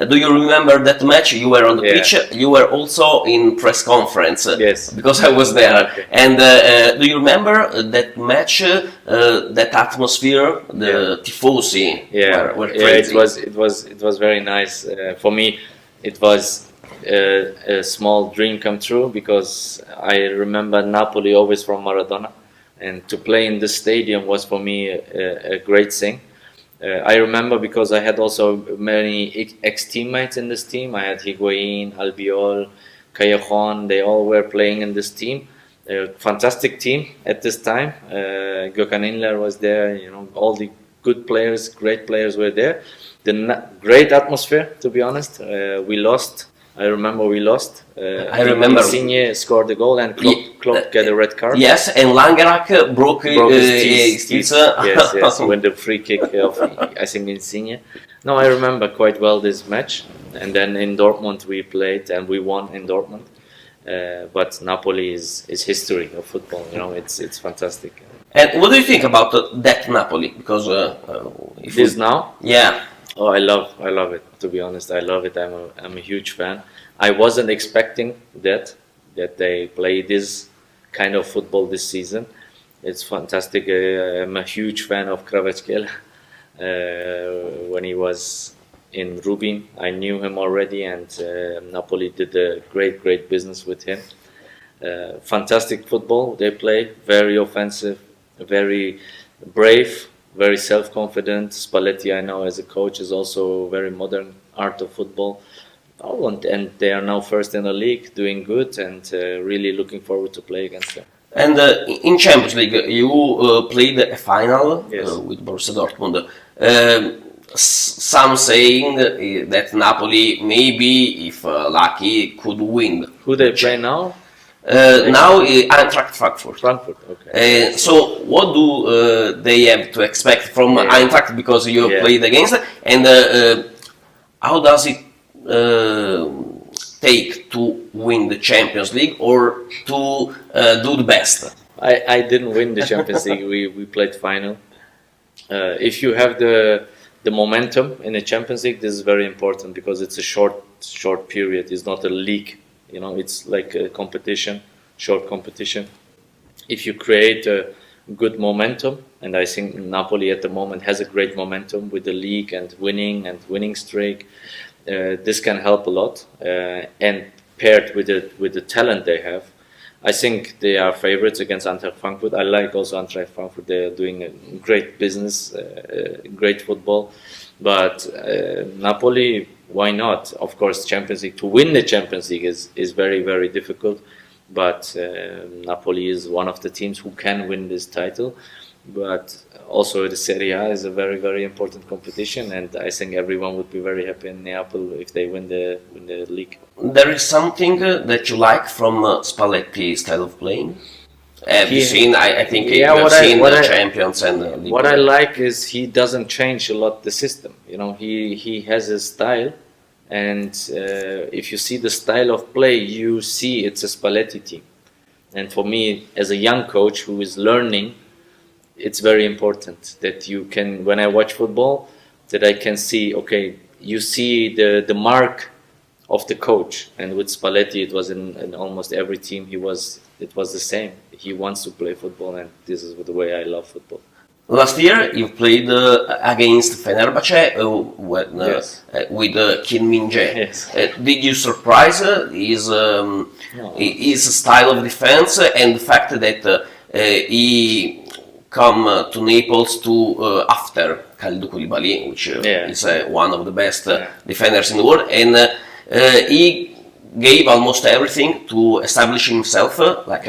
Do you remember that match? You were on the Yeah. pitch. You were also in press conference. Yes. Because I was there. Okay. And do you remember that match? That atmosphere, the tifosi were crazy. It was very nice for me. It was a small dream come true, because I remember Napoli always from Maradona, and to play in this stadium was for me a great thing. I remember because I had also many ex-teammates in this team. I had Higuain, Albiol, Callejon. They all were playing in this team. A fantastic team at this time. Gökhan Inler was there. You know, all the good players, great players were there. Great atmosphere, to be honest. We lost. I remember we lost. I remember. Insigne scored the goal and Klopp got a red card. Yes, and Langerak broke his teeth. Yes, when the free kick of, I think, Insigne. No, I remember quite well this match. And then in Dortmund we played and we won in Dortmund. But Napoli is history of football. You know, it's fantastic. And what do you think about that Napoli? Because if This now? yeah. Oh, I love it. To be honest, I love it. I'm a huge fan. I wasn't expecting that they play this kind of football this season. It's fantastic. I'm a huge fan of Kvaratskhelia. When he was in Rubin, I knew him already, and Napoli did a great business with him. Fantastic football they play. Very offensive, very brave. Very self-confident. Spalletti, I know as a coach, is also very modern art of football. Oh, and they are now first in the league, doing good, and really looking forward to play against them. And in Champions League, you played a final Yes. with Borussia Dortmund. Some saying that Napoli, maybe if lucky, could win. Who they play now? Now Eintracht Frankfurt. Frankfurt. Okay. So what do they have to expect from Eintracht, because you Yeah. played against, and how does it take to win the Champions League or to do the best? I didn't win the Champions League. We played final. If you have the momentum in the Champions League, this is very important, because it's a short period. It's not a league. You know, it's like a competition, short competition. If you create a good momentum, and I think Napoli at the moment has a great momentum with the league and winning streak, this can help a lot. And paired with the talent they have, I think they are favorites against Eintracht Frankfurt. I like also Eintracht Frankfurt. They are doing a great business, great football. But Napoli, why not? Of course, Champions League, to win the Champions League is very difficult. But Napoli is one of the teams who can win this title. but also the Serie A is a very, very important competition, and I think everyone would be very happy in Neapel if they win the league. There is something that you like from Spalletti's style of playing? Have you seen? I think you have seen the Champions and what I like is he doesn't change a lot the system. You know, he has his style, and if you see the style of play, you see it's a Spalletti team. And for me, as a young coach who is learning, it's very important that you can, when I watch football, that I can see, okay, you see the mark of the coach. And with Spalletti, it was in almost every team it was the same. He wants to play football, and this is the way I love football. Last year, you played against Fenerbahce with Kim Min-jae. Yes. Did you surprise his style of defense and the fact that he come to Naples after Kalidou Koulibaly, which is one of the best defenders in the world, and he gave almost everything to establish himself like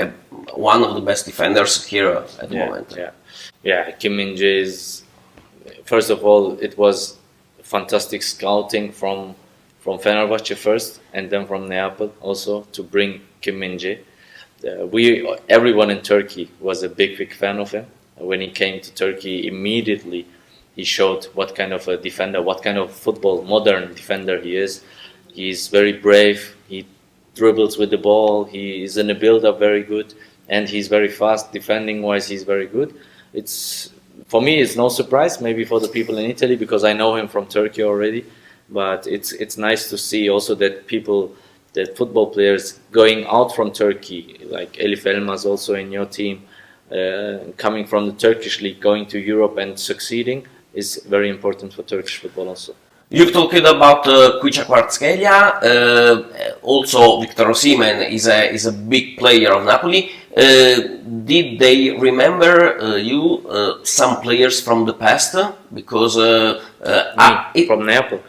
one of the best defenders here at the moment. Kim Min-jae is, first of all, it was fantastic scouting from Fenerbahce first, and then from Neapel also to bring Kim Min-jae. Everyone in Turkey was a big fan of him. When he came to Turkey, immediately he showed what kind of a defender, what kind of modern defender he is. He's very brave, he dribbles with the ball, he is in a build-up very good, and he's very fast. Defending-wise, he's very good. For me, it's no surprise, maybe for the people in Italy, because I know him from Turkey already. But it's nice to see also that football players going out from Turkey, like Elif Elmas also in your team, coming from the Turkish league, going to Europe and succeeding is very important for Turkish football also. You've talked about Khvicha Kvaratskhelia, also Victor Osimhen is a big player of Napoli. Did they remember some players from the past? Because from Napoli,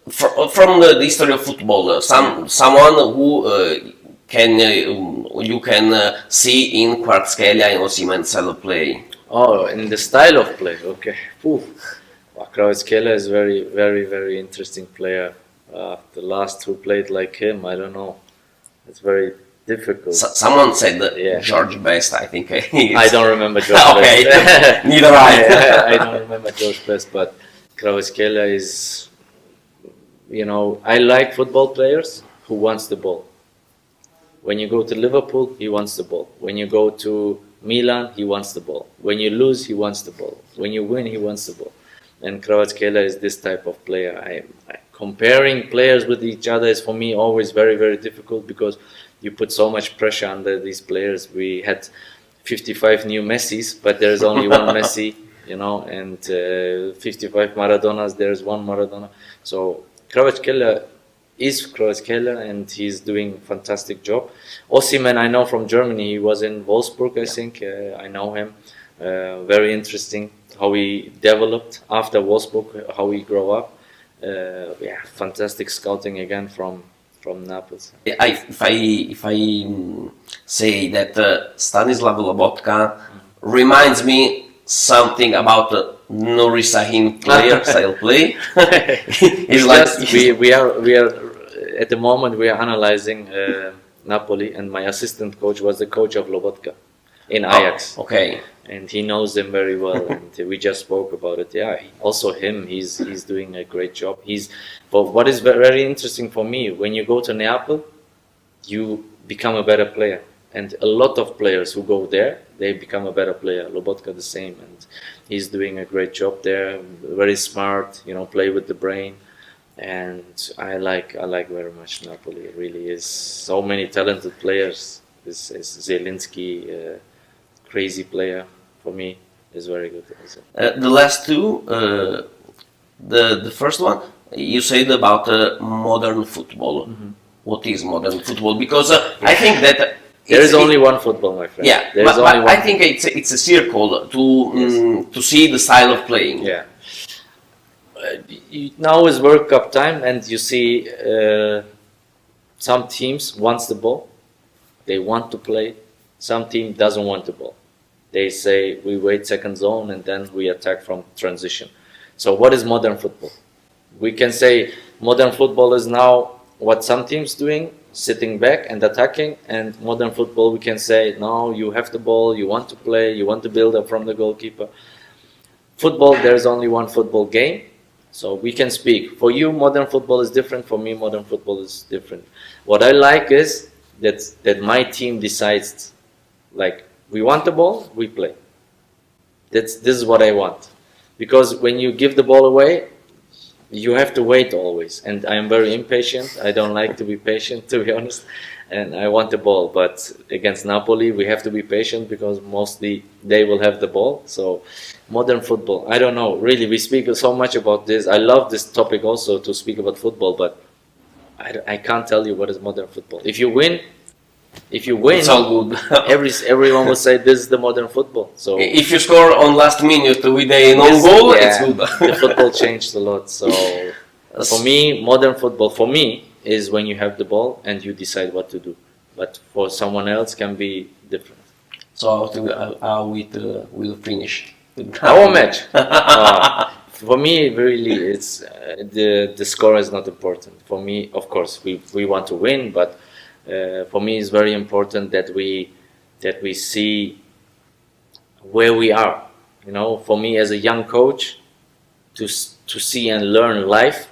from the history of football, someone who you can see in Kvaratskhelia and Osimhen's style of play. Oh, in the style of play, okay. Kvaratskhelia is very, very, very interesting player. The last who played like him, I don't know. It's very difficult. Someone said George Best, I think. I don't remember George okay. Best. Neither I. I don't remember George Best, but Kvaratskhelia is, I like football players who wants the ball. When you go to Liverpool, he wants the ball. When you go to Milan, he wants the ball. When you lose, he wants the ball. When you win, he wants the ball. And Kvaratskhelia is this type of player. Comparing players with each other is for me always very, very difficult, because you put so much pressure under these players. We had 55 new Messis, but there's only one Messi, and 55 Maradonas, there's one Maradona. So Kvaratskhelia is Kvaratskhelia, and he's doing a fantastic job. Osimhen, I know from Germany. He was in Wolfsburg, I think. I know him. Very interesting how he developed after Wolfsburg, how he grew up. Fantastic scouting again from Naples. If I say that Stanislav Lobotka reminds me something about Nuri Sahin player style play. we are at the moment we are analyzing Napoli, and my assistant coach was the coach of Lobotka in Ajax. Okay. And he knows them very well, and we just spoke about it. Also him, he's doing a great job. But what is very interesting for me, when you go to Neapel, you become a better player. And a lot of players who go there, they become a better player. Lobotka the same, and he's doing a great job there. Very smart, play with the brain. And I like very much Napoli. It really is so many talented players. Is Zielinski, crazy player for me, is very good also. The last two, the first one, you said about modern football. Mm-hmm. What is modern football? Because I think that there is only one football, my friend. Yeah, but I think it's a circle to see the style of playing. Yeah. Now is World Cup time, and you see some teams wants the ball, they want to play. Some team doesn't want the ball. They say we wait second zone and then we attack from transition. So what is modern football? We can say modern football is now what some teams doing, sitting back and attacking, and modern football we can say, no, you have the ball, you want to play, you want to build up from the goalkeeper. Football, there's only one football game, so we can speak. For you, modern football is different. For me, modern football is different. What I like is that my team decides, like, we want the ball, we play. This is what I want. Because when you give the ball away, you have to wait always. And I am very impatient. I don't like to be patient, to be honest. And I want the ball. But against Napoli, we have to be patient because mostly they will have the ball. So modern football, I don't know. Really, we speak so much about this. I love this topic also to speak about football, but I can't tell you what is modern football. If you win, It's all good. everyone will say this is the modern football. So If you score on last minute with a non goal, it's good. The football changed a lot. So for me, modern football for me is when you have the ball and you decide what to do. But for someone else can be different. So how it will finish? Our match. For me, really, it's the score is not important. For me, of course, we want to win, but for me, it's very important that we see where we are. You know, for me as a young coach, to see and learn life,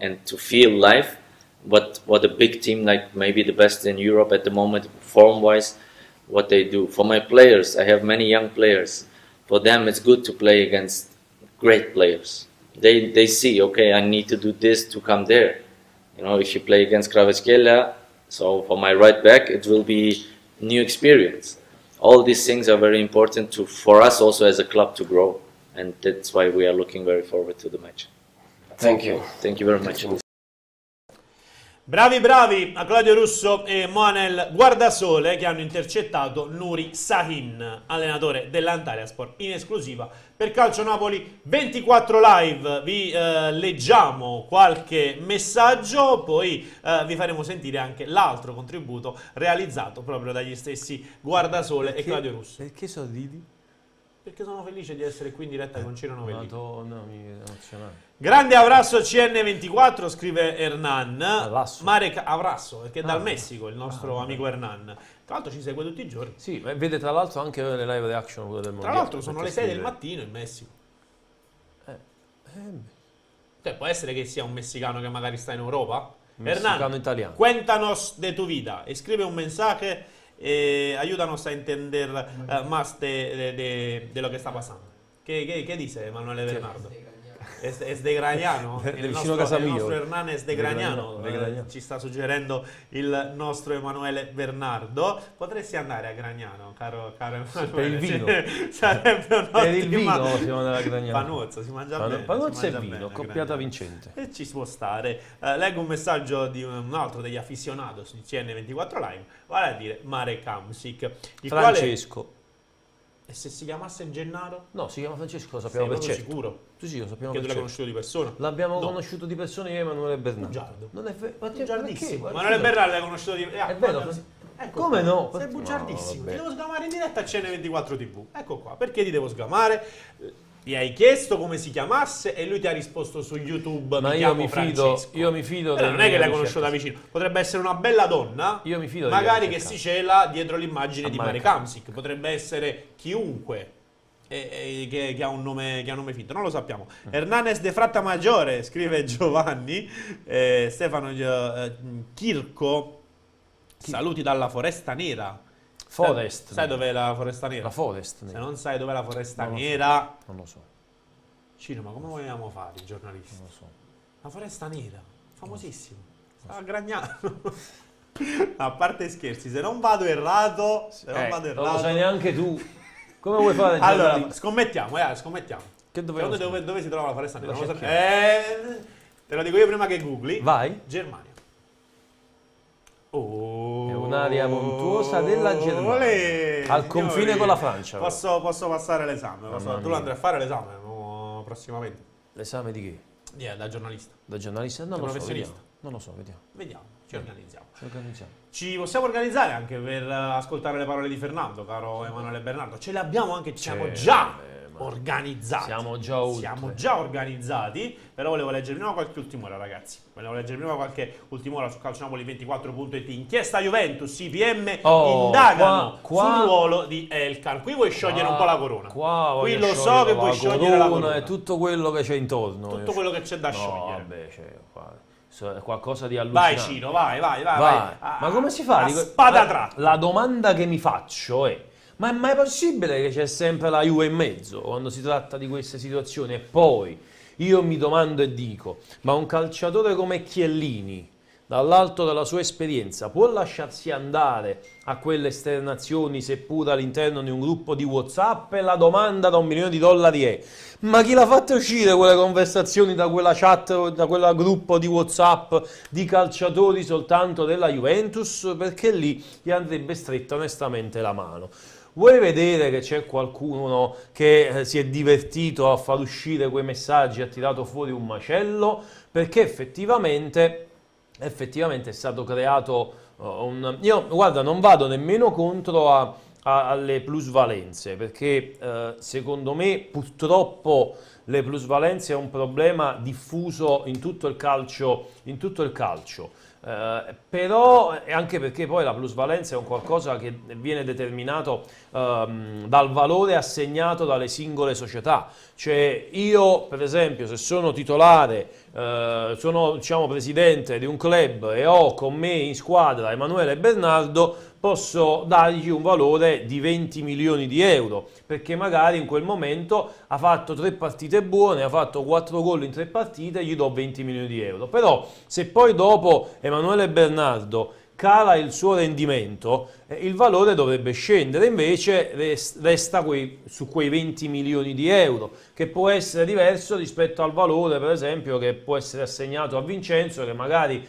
and to feel life. What a big team like maybe the best in Europe at the moment, form-wise, what they do. For my players, I have many young players. For them, it's good to play against great players. They see, okay, I need to do this to come there. You know, if you play against Kvaratskhelia, so for my right back, it will be new experience. All these things are very important for us also as a club to grow, and that's why we are looking very forward to the match. Thank you. Thank you very much. Bravi a Claudio Russo e Moanel Guardasole che hanno intercettato Nuri Sahin, allenatore dell'Antalyaspor, in esclusiva per Calcio Napoli 24 Live. Vi leggiamo qualche messaggio, poi vi faremo sentire anche l'altro contributo realizzato proprio dagli stessi Guardasole e Claudio Russo. Perché sorridi? Perché sono felice di essere qui in diretta con Ciro Novelli. Madonna, mi emozionante. Grande abrazo CN24, scrive Hernan. Marek Abrasso, perché è dal Messico il nostro amico Hernan. Tra l'altro ci segue tutti i giorni. Sì, ma vede tra l'altro anche le live reaction del mondiale. Tra l'altro sono le 6 del mattino in Messico. Cioè, può essere che sia un messicano che magari sta in Europa? Messicano Hernan, italiano. cuéntanos de tu vida. Escribe un mensaje y ayúdanos a entender más de lo que está pasando. ¿Qué dice Emanuele Bernardo? Es de Gragnano, il nostro Hernan è de Gragnano, ci sta suggerendo il nostro Emanuele Bernardo. Potresti andare a Gragnano, caro Emanuele. Per il vino. Sarebbe un'ottima... Per il vino si mangia a Gragnano. Panuzzo, si mangia bene. Panuzzo e vino, coppiata vincente. E ci può stare. Leggo un messaggio di un altro degli aficionados di CN24 Live, vale a dire Marek Hamsik. Francesco. E se si chiamasse Gennaro? No, si chiama Francesco, lo sappiamo per certo. Sicuro? Sì, lo sappiamo Che tu per l'hai certo. conosciuto di persona? L'abbiamo conosciuto di persona io e Emanuele Bernardo. Bugiardo. Non è vero. Bugiardissimo. Emanuele Bernardo l'hai conosciuto di... È vero. Ecco Come qua. no? Sei bugiardissimo. No, ti devo sgamare in diretta a CN24 TV. Ecco qua. Perché ti devo sgamare? Gli hai chiesto come si chiamasse e lui ti ha risposto su YouTube. Ma io mi fido. Non è che l'hai conosciuto da vicino. Potrebbe essere una bella donna. Io mi fido. Magari che si cela dietro l'immagine di Marek Hamsik. Potrebbe essere chiunque. Che ha un nome finto, non lo sappiamo. Hernanes de Fratta Maggiore, scrive Giovanni. Stefano Chirco, saluti dalla Foresta Nera. Sai dov'è la Foresta Nera? La Forest. Se non sai dov'è la Foresta Nera, non lo so. Cino, ma come vogliamo fare i giornalisti? Non lo so. La Foresta Nera, famosissimo. Sta a Gragnano. A parte scherzi, se non vado errato, non lo sai neanche tu. Come vuoi fare? Allora, scommettiamo. Che dove si trova la Foresta Nera? Te lo dico io prima che googli. Vai. Germania. È un'area montuosa della Germania. Al confine con la Francia. Posso passare l'esame. Tu lo andrai a fare l'esame prossimamente. L'esame di che? Da giornalista. Da giornalista? Non lo so, vediamo. Vediamo. Ci organizziamo. Ci organizziamo. Ci possiamo organizzare anche per ascoltare le parole di Fernando, caro Emanuele Bernardo. Ce le abbiamo anche, siamo già organizzati. Siamo già oltre. Siamo già organizzati, però volevo leggere prima qualche ultima ora, ragazzi. Volevo leggere prima qualche ultima ora su calcionapoli24.it. Inchiesta Juventus, IPM indagano sul ruolo di Elkan. Qui vuoi sciogliere un po' la corona. Qui lo so che vuoi sciogliere la corona. E tutto quello che c'è intorno. Tutto quello che c'è da sciogliere. Vabbè, è qualcosa di allucinante. Vai Cino, vai. Ma come si fa? Spada tratta. La domanda che mi faccio è: ma è mai possibile che c'è sempre la Juve in mezzo quando si tratta di queste situazioni? E poi io mi domando e dico: ma un calciatore come Chiellini, dall'alto della sua esperienza, può lasciarsi andare a quelle esternazioni seppur all'interno di un gruppo di WhatsApp? E la domanda da $1 milione è: ma chi l'ha fatta uscire quelle conversazioni da quella chat, da quel gruppo di WhatsApp di calciatori soltanto della Juventus? Perché lì gli andrebbe stretta onestamente la mano. Vuoi vedere che c'è qualcuno che si è divertito a far uscire quei messaggi, ha tirato fuori un macello? Perché effettivamente è stato creato Io, guarda, non vado nemmeno contro alle plusvalenze, perché secondo me purtroppo le plusvalenze è un problema diffuso in tutto il calcio, però anche perché poi la plusvalenza è un qualcosa che viene determinato dal valore assegnato dalle singole società. Cioè io per esempio, se sono titolare, sono diciamo presidente di un club e ho con me in squadra Emanuele Bernardo, posso dargli un valore di 20 milioni di euro, perché magari in quel momento ha fatto 3 partite buone, ha fatto 4 gol in 3 partite, gli do 20 milioni di euro. Però se poi dopo Emanuele Bernardo cala il suo rendimento, il valore dovrebbe scendere, invece resta su quei 20 milioni di euro, che può essere diverso rispetto al valore, per esempio, che può essere assegnato a Vincenzo, che magari,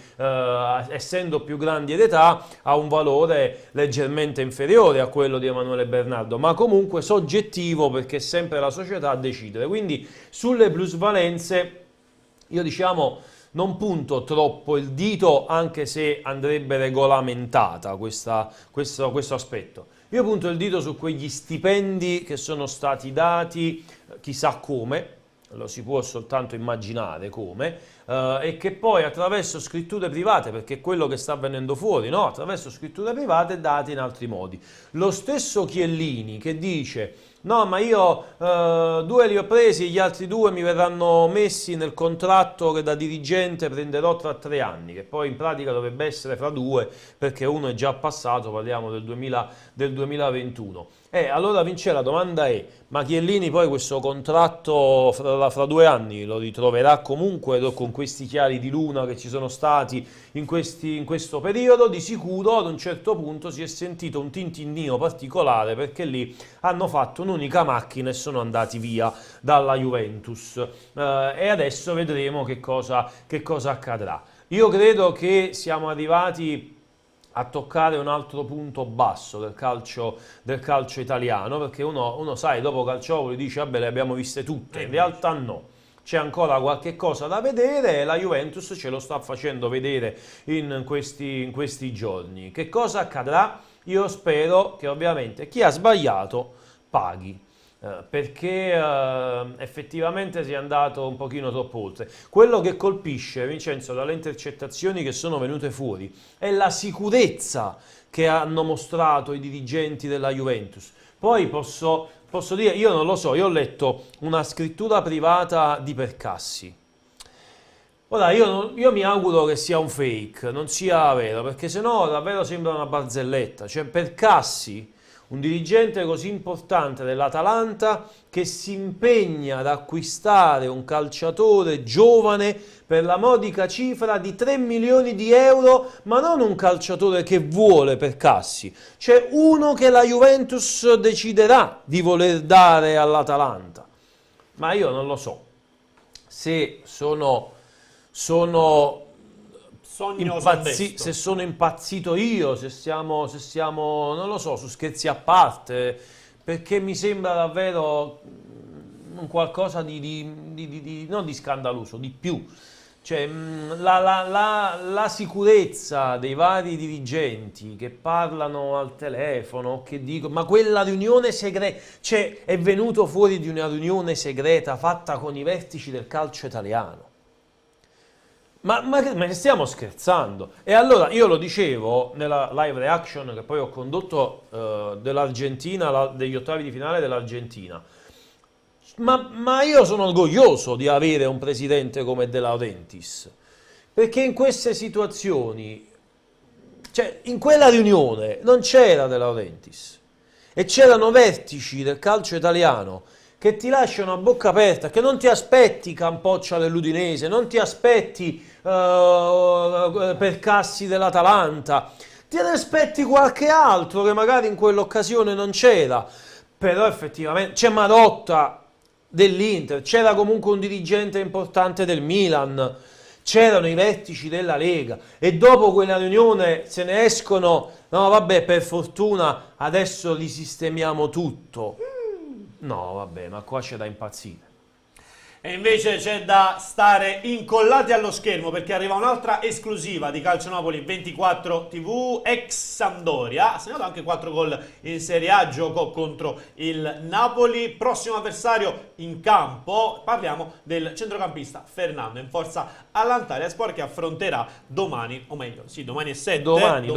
essendo più grandi d'età, ha un valore leggermente inferiore a quello di Emanuele Bernardo, ma comunque soggettivo, perché è sempre la società a decidere. Quindi sulle plusvalenze io diciamo non punto troppo il dito, anche se andrebbe regolamentata questo aspetto. Io punto il dito su quegli stipendi che sono stati dati, chissà come, lo si può soltanto immaginare come, e che poi attraverso scritture private, perché è quello che sta venendo fuori, no? Attraverso scritture private date in altri modi. Lo stesso Chiellini che dice: no, ma io 2 li ho presi, gli altri 2 mi verranno messi nel contratto che da dirigente prenderò tra 3 anni, che poi in pratica dovrebbe essere fra 2, perché uno è già passato, parliamo del 2021. Allora Vince, la domanda è: ma Chiellini poi questo contratto fra 2 anni lo ritroverà comunque con questi chiari di luna che ci sono stati in questo periodo? Di sicuro ad un certo punto si è sentito un tintinnio particolare, perché lì hanno fatto un'unica macchina e sono andati via dalla Juventus, e adesso vedremo che cosa accadrà. Io credo che siamo arrivati a toccare un altro punto basso del calcio italiano, perché uno sai, dopo Calciopoli dice vabbè, le abbiamo viste tutte, in realtà no, c'è ancora qualche cosa da vedere e la Juventus ce lo sta facendo vedere in questi giorni. Che cosa accadrà? Io spero che ovviamente chi ha sbagliato paghi, perché effettivamente si è andato un pochino troppo oltre. Quello che colpisce, Vincenzo, dalle intercettazioni che sono venute fuori è la sicurezza che hanno mostrato i dirigenti della Juventus. Poi posso dire, io non lo so, io ho letto una scrittura privata di Percassi. Ora io mi auguro che sia un fake, non sia vero, perché sennò davvero sembra una barzelletta. Cioè Percassi, un dirigente così importante dell'Atalanta, che si impegna ad acquistare un calciatore giovane per la modica cifra di 3 milioni di euro, ma non un calciatore che vuole Percassi, c'è uno che la Juventus deciderà di voler dare all'Atalanta. Ma io non lo so se sono se sono impazzito io, se siamo, non lo so, su scherzi a parte, perché mi sembra davvero un qualcosa di non di scandaloso, di più. Cioè, la sicurezza dei vari dirigenti che parlano al telefono, che dicono, ma quella riunione segreta, cioè è venuto fuori di una riunione segreta fatta con i vertici del calcio italiano. Ma ne stiamo scherzando? E allora io lo dicevo nella live reaction che poi ho condotto dell'Argentina, degli ottavi di finale dell'Argentina. Ma io sono orgoglioso di avere un presidente come De Laurentiis, perché in queste situazioni, cioè in quella riunione non c'era De Laurentiis e c'erano vertici del calcio italiano che ti lasciano a bocca aperta, che non ti aspetti Campoccia dell'Udinese, non ti aspetti Percassi dell'Atalanta, ti aspetti qualche altro che magari in quell'occasione non c'era, però effettivamente c'è Marotta dell'Inter, c'era comunque un dirigente importante del Milan, c'erano i vertici della Lega e dopo quella riunione se ne escono, no vabbè per fortuna adesso risistemiamo tutto. No vabbè, ma qua c'è da impazzire. E invece c'è da stare incollati allo schermo perché arriva un'altra esclusiva di Calcio Napoli 24 TV, ex Sampdoria, ha segnato anche 4 gol in Serie A, giocò contro il Napoli, prossimo avversario in campo, parliamo del centrocampista Fernando in forza all'Antalya Sport che affronterà domani, o meglio, sì, domani è 7, Domani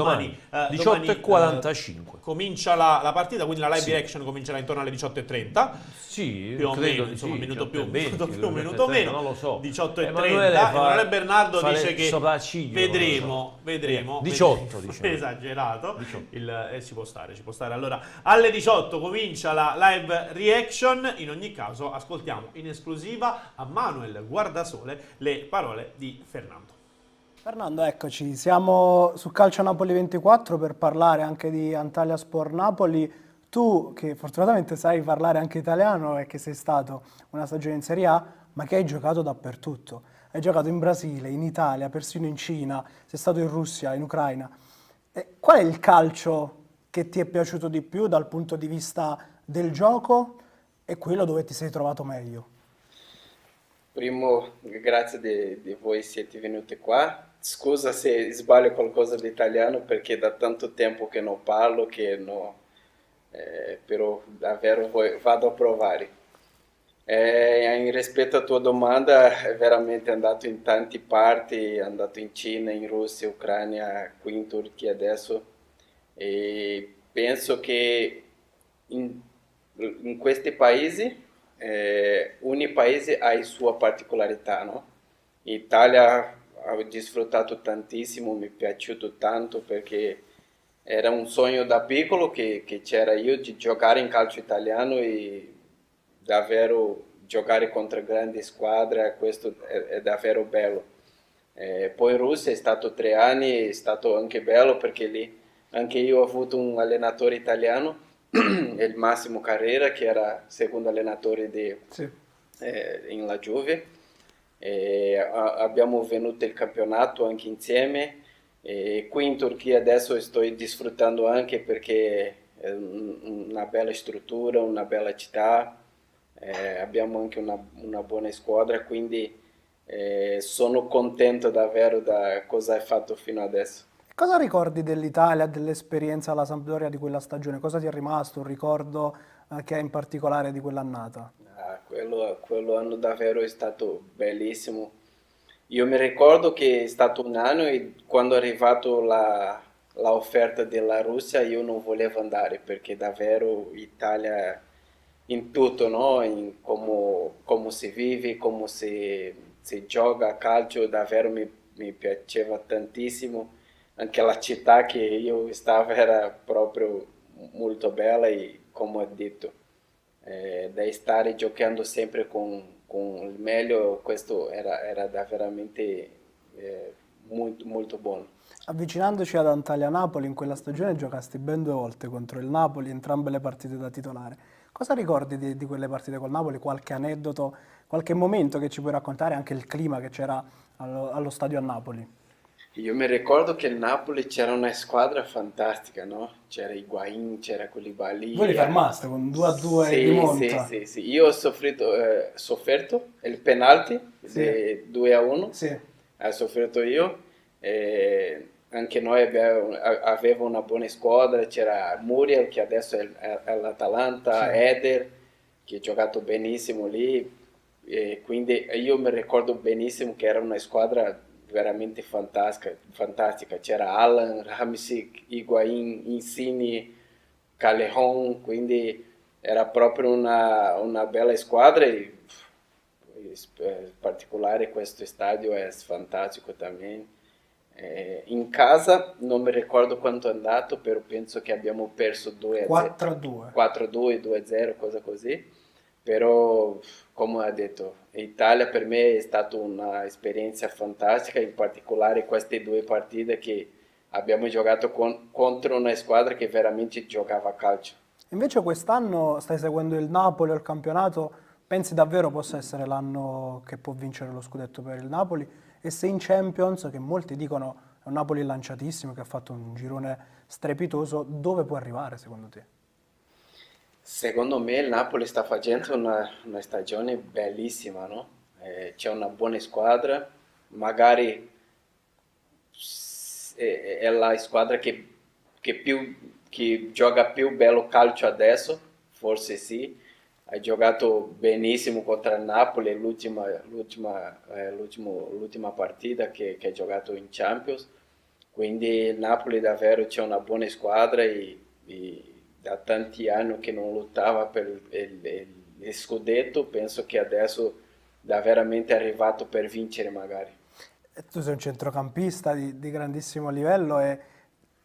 18:45. Comincia la partita, quindi la live Sì. reaction comincerà intorno alle 18:30. Sì, Più o credo, meno, insomma, sì, un minuto più, 18:20, un minuto meno, non lo so. 18:30. Emanuele Emanuele Bernardo fa dice le che sopracciglio, vedremo. 18 diciamo. Esagerato. 18. Ci può stare. Allora, alle 18 comincia la live reaction. In ogni caso, ascoltiamo in esclusiva a Manuel Guardasole le parole di Fernando. Fernando, eccoci, siamo su Calcio Napoli 24 per parlare anche di Antalya Sport Napoli. Tu, che fortunatamente sai parlare anche italiano e che sei stato una stagione in Serie A, ma che hai giocato dappertutto. Hai giocato in Brasile, in Italia, persino in Cina, sei stato in Russia, in Ucraina. Qual è il calcio che ti è piaciuto di più dal punto di vista del gioco e quello dove ti sei trovato meglio? Primo, grazie di voi siete venuti qua. Scusa se sbaglio qualcosa di italiano perché da tanto tempo che non parlo che no, però davvero vado a provare. In rispetto alla tua domanda, è veramente andato in tante parti, è andato in Cina, in Russia, Ucraina, qui in Turchia adesso e penso che in questi paesi ogni paese ha la sua particolarità, no? In Italia ho disfruttato tantissimo, mi è piaciuto tanto perché era un sogno da piccolo che c'era io di giocare in calcio italiano e davvero giocare contro grandi squadre, questo è davvero bello. Poi in Russia è stato 3 anni, è stato anche bello perché lì anche io ho avuto un allenatore italiano, il Massimo Carrera, che era secondo allenatore in La Juve. Abbiamo venuto il campionato anche insieme. Qui in Turchia adesso sto disfruttando anche perché è una bella struttura, una bella città, abbiamo anche una buona squadra, quindi sono contento davvero da cosa hai fatto fino adesso. Cosa ricordi dell'Italia, dell'esperienza alla Sampdoria di quella stagione? Cosa ti è rimasto? Un ricordo che hai in particolare di quell'annata? Quello anno davvero è stato bellissimo. Io mi ricordo che è stato un anno e quando è arrivata l'offerta della Russia io non volevo andare perché davvero l'Italia in tutto, no? In come si vive, come si gioca a calcio, davvero mi piaceva tantissimo. Anche la città che io stavo era proprio molto bella e come ho detto, da stare giocando sempre con il meglio, questo era veramente molto, molto buono. Avvicinandoci ad Antalya Napoli, in quella stagione giocasti ben 2 volte contro il Napoli, entrambe le partite da titolare. Cosa ricordi di quelle partite col Napoli? Qualche aneddoto, qualche momento che ci puoi raccontare, anche il clima che c'era allo stadio a Napoli? Io mi ricordo che il Napoli c'era una squadra fantastica, no? C'era Higuaín, c'era Koulibaly. Voi li fermaste con 2-2 di monta. Sì. Io ho sofferto il penalty Sì. 2-1. Sì. ha sofferto io. Anche noi avevamo una buona squadra, c'era Muriel che adesso è all'Atalanta, Eder che ha giocato benissimo lì, e quindi io mi ricordo benissimo che era una squadra veramente fantastica. C'era Alan, Hamsik, Higuaín, Insigne, Callejon, quindi era proprio una bella squadra e in particolare questo stadio è fantastico también. In casa non mi ricordo quanto è andato, però penso che abbiamo perso 4-2. 4-2, 2-0, cosa così. Però, come ha detto, Italia per me è stata un'esperienza fantastica, in particolare queste due partite che abbiamo giocato contro una squadra che veramente giocava a calcio. Invece quest'anno stai seguendo il Napoli al campionato, pensi davvero possa essere l'anno che può vincere lo scudetto per il Napoli? E se in Champions, che molti dicono è un Napoli lanciatissimo, che ha fatto un girone strepitoso, dove può arrivare secondo te? Secondo me il Napoli sta facendo una stagione bellissima, no? C'è una buona squadra, magari è la squadra che gioca più bello calcio adesso, forse sì. Ha giocato benissimo contro il Napoli l'ultima partita che ha giocato in Champions. Quindi il Napoli davvero c'è una buona squadra e da tanti anni che non lottava per il scudetto, penso che adesso è veramente arrivato per vincere magari. Tu sei un centrocampista di grandissimo livello e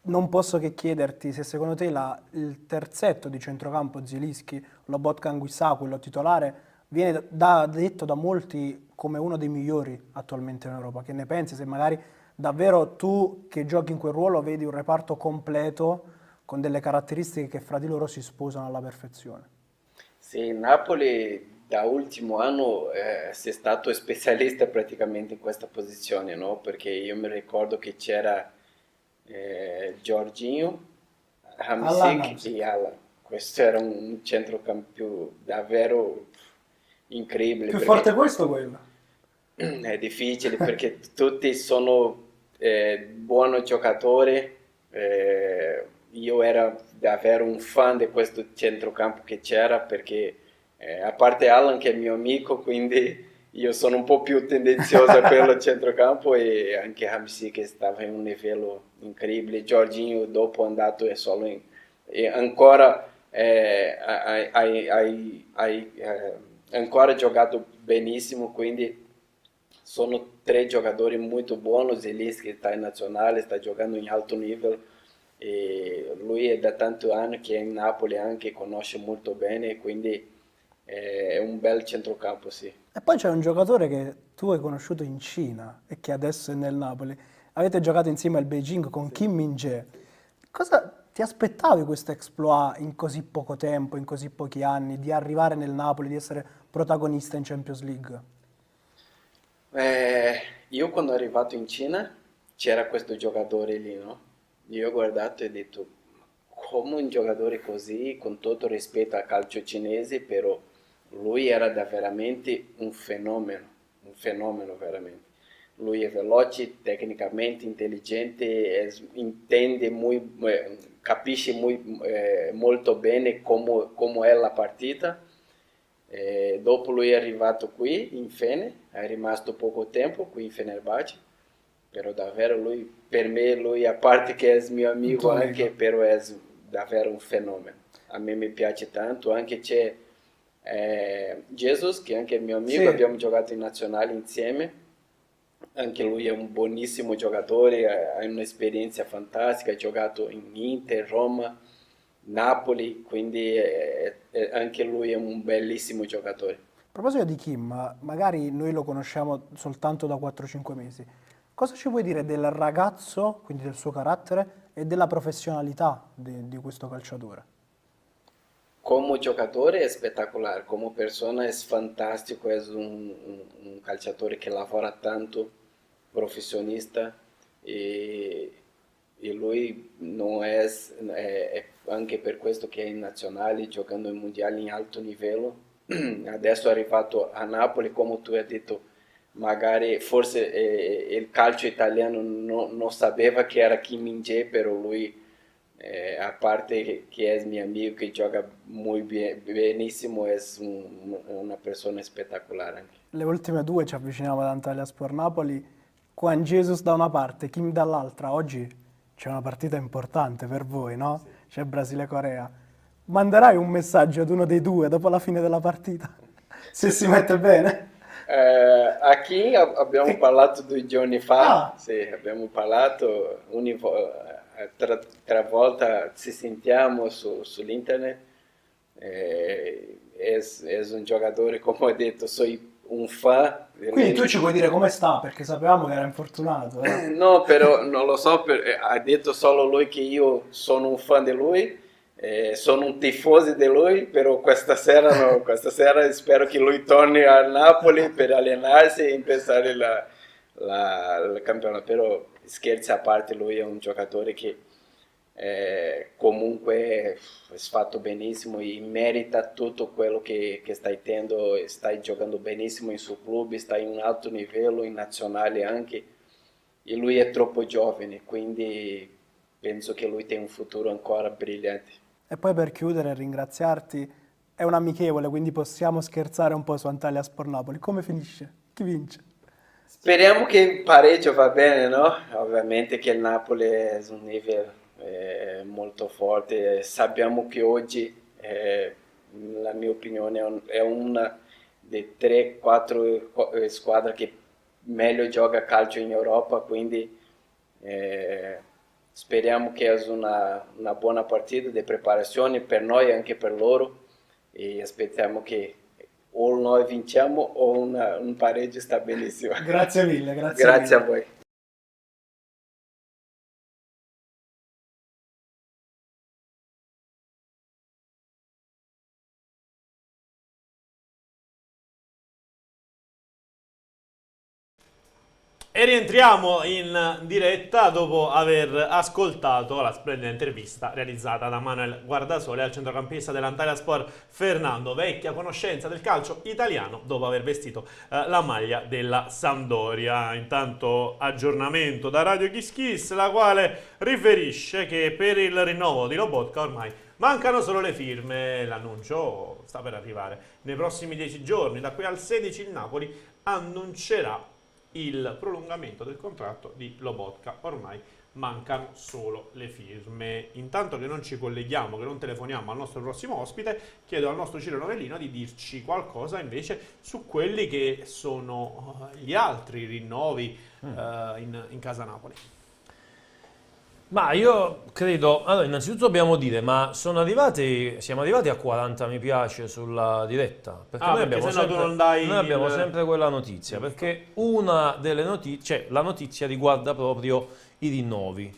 non posso che chiederti se secondo te il terzetto di centrocampo Zielinski, Lobotka Anguissa, quello titolare, viene detto da molti come uno dei migliori attualmente in Europa. Che ne pensi? Se magari davvero tu che giochi in quel ruolo vedi un reparto completo con delle caratteristiche che fra di loro si sposano alla perfezione. Sì, Napoli da ultimo anno sei stato specialista praticamente in questa posizione, no? Perché io mi ricordo che c'era Jorginho, Hamsik e Alan. Questo era un centrocampo davvero incredibile. Più forte questo o quello? È difficile perché tutti sono buoni giocatori. Io ero davvero un fan di questo centrocampo che c'era perché a parte Alan che è mio amico, quindi io sono un po' più tendenzioso a quello centrocampo e anche Hamsik che stava in un livello incredibile. Jorginho dopo è andato e solo e ancora ancora giocato benissimo, quindi sono tre giocatori molto buoni. Zielinski sta in nazionale, sta giocando in alto livello e lui è da tanti anni che è in Napoli anche, conosce molto bene, quindi è un bel centrocampo, sì. E poi c'è un giocatore che tu hai conosciuto in Cina e che adesso è nel Napoli. Avete giocato insieme al Beijing con Kim Min-jae. Cosa ti aspettavi questo exploit in così poco tempo, in così pochi anni, di arrivare nel Napoli, di essere protagonista in Champions League? Io quando sono arrivato in Cina c'era questo giocatore lì, no? Io ho guardato e ho detto, come un giocatore così, con tutto rispetto al calcio cinese, però lui era veramente un fenomeno veramente. Lui è veloce, tecnicamente intelligente, capisce molto bene come è la partita. Dopo lui è arrivato qui in Fene, è rimasto poco tempo qui in Fenerbahce, però davvero lui, per me, lui a parte che è mio amico anche, però è davvero un fenomeno. A me mi piace tanto, anche c'è Jesus che anche è mio amico, sì. Abbiamo giocato in nazionale insieme, anche lui è un buonissimo giocatore, ha un'esperienza fantastica, ha giocato in Inter, Roma, Napoli, quindi anche lui è un bellissimo giocatore. A proposito di Kim, magari noi lo conosciamo soltanto da 4-5 mesi. Cosa ci puoi dire del ragazzo, quindi del suo carattere e della professionalità di questo calciatore? Come giocatore è spettacolare, come persona è fantastico, è un calciatore che lavora tanto, professionista e lui non è anche per questo che è in nazionale, giocando in mondiali in alto livello. Adesso è arrivato a Napoli, come tu hai detto, magari forse il calcio italiano non sapeva che era Kim Min-jae, però lui, a parte che è mio amico, che gioca benissimo, è una persona spettacolare anche. Le ultime due ci avviciniamo ad Antalyaspor Napoli, Juan Jesus da una parte, Kim dall'altra. Oggi c'è una partita importante per voi, no? Sì. C'è Brasile-Corea. Manderai un messaggio ad uno dei due dopo la fine della partita? Se si mette bene? A Kim abbiamo parlato 2 giorni fa, sì, abbiamo parlato tre volte, ci sentiamo sull'internet. È un giocatore, come ho detto, sono un fan. Quindi tu ci puoi dire come sta, perché sapevamo che era infortunato. No, però non lo so, ha detto solo lui che io sono un fan di lui, sono un tifoso di lui, però questa sera no, questa sera spero che lui torni a Napoli per allenarsi e impensare il campionato. Però scherzi a parte, lui è un giocatore che comunque è fatto benissimo e merita tutto quello che stai tendo, stai giocando benissimo in suo club, stai in un alto livello, in nazionale anche, e lui è troppo giovane, quindi penso che lui tem un futuro ancora brillante. E poi per chiudere, ringraziarti, è un amichevole, quindi possiamo scherzare un po' su Antalyaspor Napoli. Come finisce? Chi vince? Speriamo che il pareggio va bene, no? Ovviamente che il Napoli è un livello molto forte. Sappiamo che oggi, la mia opinione, è una delle 3-4 squadre che meglio gioca a calcio in Europa, quindi speriamo che sia una buona partita di preparazione per noi e anche per loro, e aspettiamo che o noi vinciamo o un pareggio sta benissimo. Grazie mille, grazie a voi. E rientriamo in diretta dopo aver ascoltato la splendida intervista realizzata da Manuel Guardasole al centrocampista dell'Antalyaspor Fernando, vecchia conoscenza del calcio italiano dopo aver vestito la maglia della Sampdoria. Intanto aggiornamento da Radio Kiss Kiss, la quale riferisce che per il rinnovo di Lobotka ormai mancano solo le firme. L'annuncio sta per arrivare nei prossimi 10 giorni. Da qui al 16 il Napoli annuncerà il prolungamento del contratto di Lobotka. Ormai mancano solo le firme. Intanto che non ci colleghiamo, che non telefoniamo al nostro prossimo ospite, chiedo al nostro Ciro Novellino di dirci qualcosa invece su quelli che sono gli altri rinnovi in casa Napoli. Ma io credo, allora innanzitutto dobbiamo dire, ma siamo arrivati a 40 mi piace sulla diretta, perché noi abbiamo sempre quella notizia, perché una delle notizie, cioè la notizia riguarda proprio i rinnovi.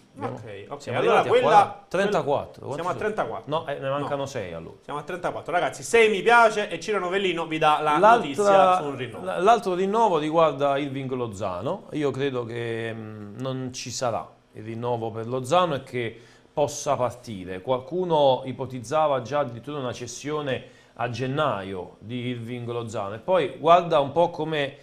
Siamo arrivati a 34. Siamo a 34. No, ne mancano 6 allora. Siamo a 34. Ragazzi, 6 mi piace e Ciro Novellino vi dà la notizia su un rinnovo. L'altro rinnovo riguarda Irving Lozano. Io credo che non ci sarà il rinnovo per Lozano e che possa partire. Qualcuno ipotizzava già addirittura una cessione a gennaio di Irving Lozano, e poi guarda un po' come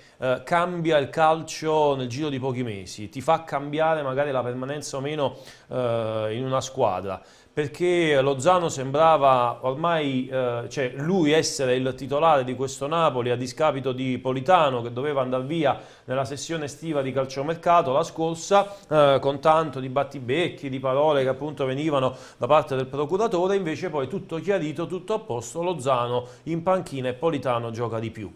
cambia il calcio nel giro di pochi mesi, ti fa cambiare magari la permanenza o meno in una squadra, perché Lozano sembrava ormai cioè lui essere il titolare di questo Napoli a discapito di Politano, che doveva andare via nella sessione estiva di calciomercato la scorsa, con tanto di battibecchi, di parole che appunto venivano da parte del procuratore. Invece poi tutto chiarito, tutto a posto, Lozano in panchina e Politano gioca di più.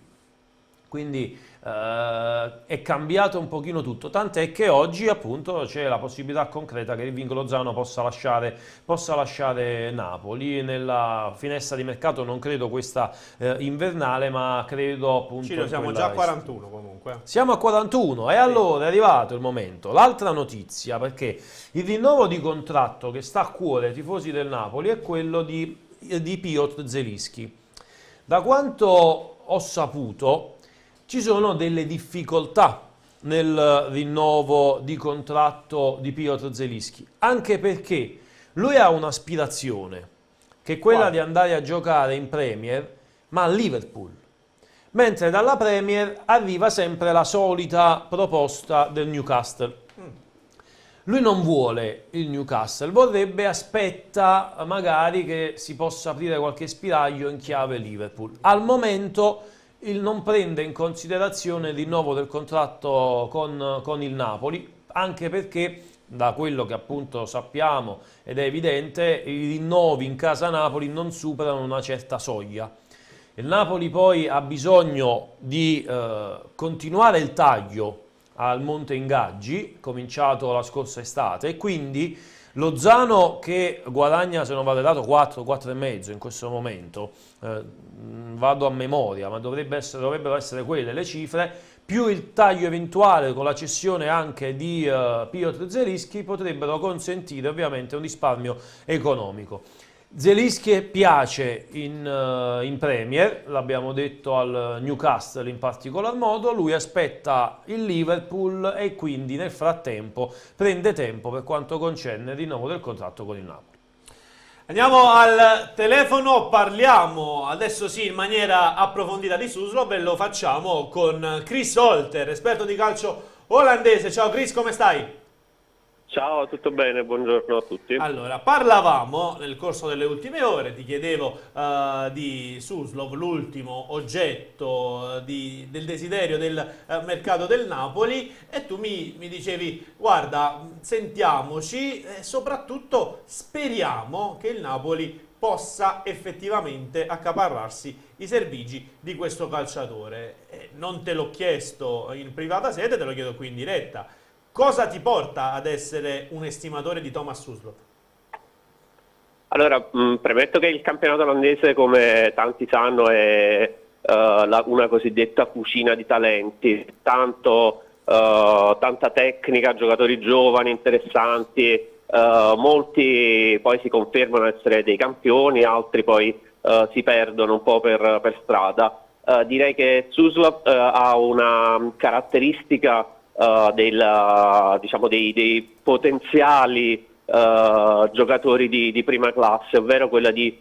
Quindi è cambiato un pochino tutto, tant'è che oggi appunto c'è la possibilità concreta che Irving Lozano possa lasciare Napoli nella finestra di mercato, non credo questa invernale, ma credo appunto Ciro, siamo già a 41 comunque. Siamo a 41 e allora è arrivato il momento. L'altra notizia, perché il rinnovo di contratto che sta a cuore ai tifosi del Napoli è quello di Piotr Zelinski. Da quanto ho saputo ci sono delle difficoltà nel rinnovo di contratto di Piotr Zelinski, anche perché lui ha un'aspirazione, che è quella di andare a giocare in Premier, ma a Liverpool. mentre dalla Premier arriva sempre la solita proposta del Newcastle. Lui non vuole il Newcastle, aspetta magari che si possa aprire qualche spiraglio in chiave Liverpool. Al momento non prende in considerazione il rinnovo del contratto con il Napoli, anche perché da quello che appunto sappiamo ed è evidente, i rinnovi in casa Napoli non superano una certa soglia. Il Napoli poi ha bisogno di continuare il taglio al Monte Ingaggi, cominciato la scorsa estate, e quindi Lozano, che guadagna, se non vado dato, 4,5 in questo momento, vado a memoria, ma dovrebbero essere quelle le cifre, più il taglio eventuale con la cessione anche di Piotr Zielinski, potrebbero consentire ovviamente un risparmio economico. Zielinski piace in Premier, l'abbiamo detto al Newcastle in particolar modo, lui aspetta il Liverpool e quindi nel frattempo prende tempo per quanto concerne il rinnovo del contratto con il Napoli. Andiamo al telefono, parliamo adesso sì in maniera approfondita di Suslov e lo facciamo con Chris Holter, esperto di calcio olandese. Ciao Chris, come stai? Ciao, tutto bene, buongiorno a tutti. Allora, parlavamo nel corso delle ultime ore, ti chiedevo di Suslov, l'ultimo oggetto del desiderio del mercato del Napoli, e tu mi dicevi, guarda, sentiamoci e soprattutto speriamo che il Napoli possa effettivamente accaparrarsi i servigi di questo calciatore. Non te l'ho chiesto in privata sede, te lo chiedo qui in diretta. Cosa ti porta ad essere un estimatore di Thomas Suslov? Allora, premetto che il campionato olandese, come tanti sanno, è una cosiddetta cucina di talenti, tanta tecnica, giocatori giovani, interessanti, molti poi si confermano essere dei campioni, altri poi si perdono un po' per strada. Direi che Suslov ha una caratteristica dei potenziali giocatori di prima classe, ovvero quella di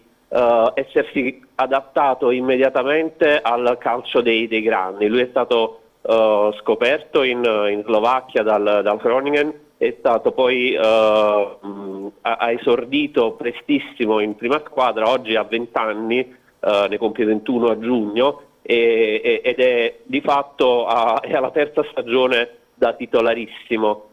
essersi adattato immediatamente al calcio dei grandi. Lui è stato scoperto in Slovacchia dal Groningen, è stato poi ha esordito prestissimo in prima squadra, oggi ha 20 anni, ne compie 21 a giugno, ed è di fatto è alla terza stagione da titolarissimo.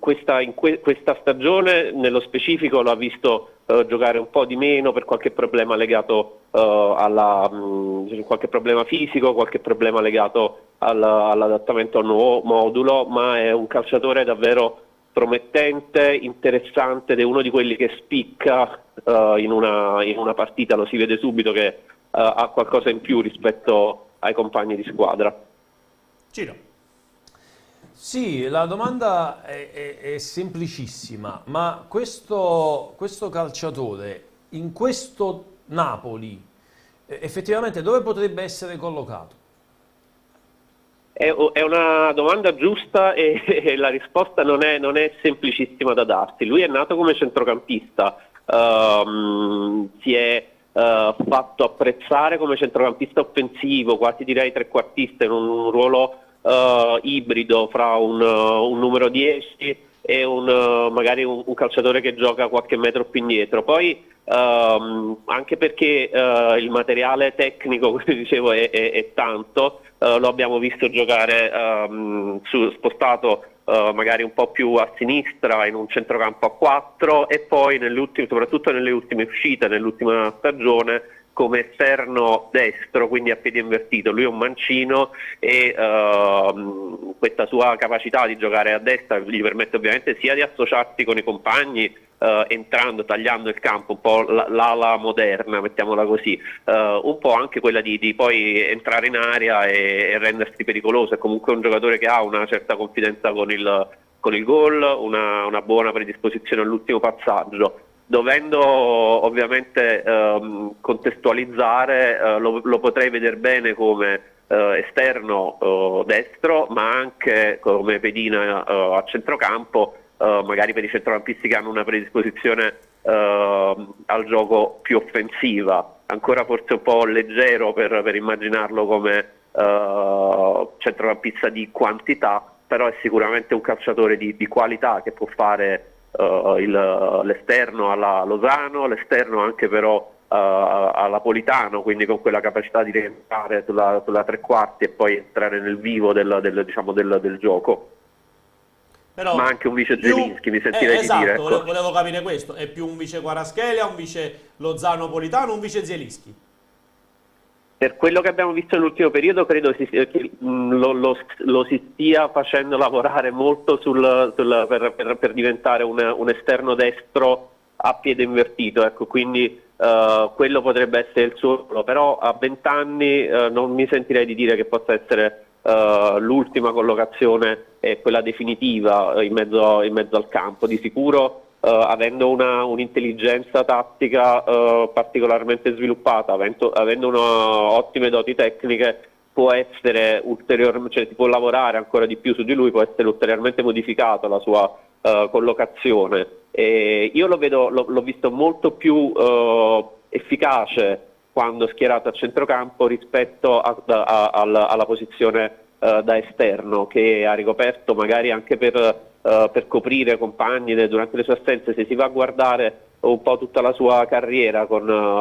Questa stagione nello specifico l'ha visto giocare un po' di meno per qualche problema legato qualche problema fisico, qualche problema legato all'adattamento al nuovo modulo, ma è un calciatore davvero promettente, interessante, ed è uno di quelli che spicca in una partita, lo si vede subito che ha qualcosa in più rispetto ai compagni di squadra. Ciro. Sì, la domanda è semplicissima, ma questo calciatore in questo Napoli effettivamente dove potrebbe essere collocato? È una domanda giusta e la risposta non è semplicissima da darsi. Lui è nato come centrocampista, si è fatto apprezzare come centrocampista offensivo, quasi direi trequartista, in un ruolo ibrido fra un numero 10 e magari un calciatore che gioca qualche metro più indietro. Poi anche perché il materiale tecnico, come dicevo, è tanto, lo abbiamo visto giocare spostato magari un po' più a sinistra in un centrocampo a 4, e poi soprattutto nelle ultime uscite, nell'ultima stagione, come esterno destro, quindi a piede invertito. Lui è un mancino e questa sua capacità di giocare a destra gli permette ovviamente sia di associarsi con i compagni, tagliando il campo, un po' l'ala moderna, mettiamola così, un po' anche quella di poi entrare in area e rendersi pericoloso. È comunque un giocatore che ha una certa confidenza con il gol, una buona predisposizione all'ultimo passaggio. Dovendo ovviamente contestualizzare, lo potrei vedere bene come esterno destro, ma anche come pedina a centrocampo, magari per i centrocampisti che hanno una predisposizione al gioco più offensiva. ancora forse un po' leggero per immaginarlo come centrocampista di quantità, però è sicuramente un calciatore di qualità che può fare l'esterno alla Lozano, l'esterno anche però alla Politano, quindi con quella capacità di rientrare sulla tre quarti e poi entrare nel vivo del gioco. Però Ma anche un vice Zelinski, mi sentirei esatto, di dire. Ecco. volevo capire questo. È più un vice Kvaratskhelia, un vice Lozano Politano, un vice Zielinski? Per quello che abbiamo visto nell'ultimo periodo, credo che lo si stia facendo lavorare molto per diventare un esterno destro a piede invertito, ecco, quindi quello potrebbe essere il suo ruolo, però a 20 anni non mi sentirei di dire che possa essere l'ultima collocazione è quella definitiva in mezzo al campo. Di sicuro avendo un'intelligenza tattica particolarmente sviluppata, avendo ottime doti tecniche, può essere cioè si può lavorare ancora di più su di lui, può essere ulteriormente modificata la sua collocazione. E io l'ho visto molto più efficace quando schierato a centrocampo rispetto alla posizione da esterno, che ha ricoperto magari anche per coprire compagni durante le sue assenze. Se si va a guardare un po' tutta la sua carriera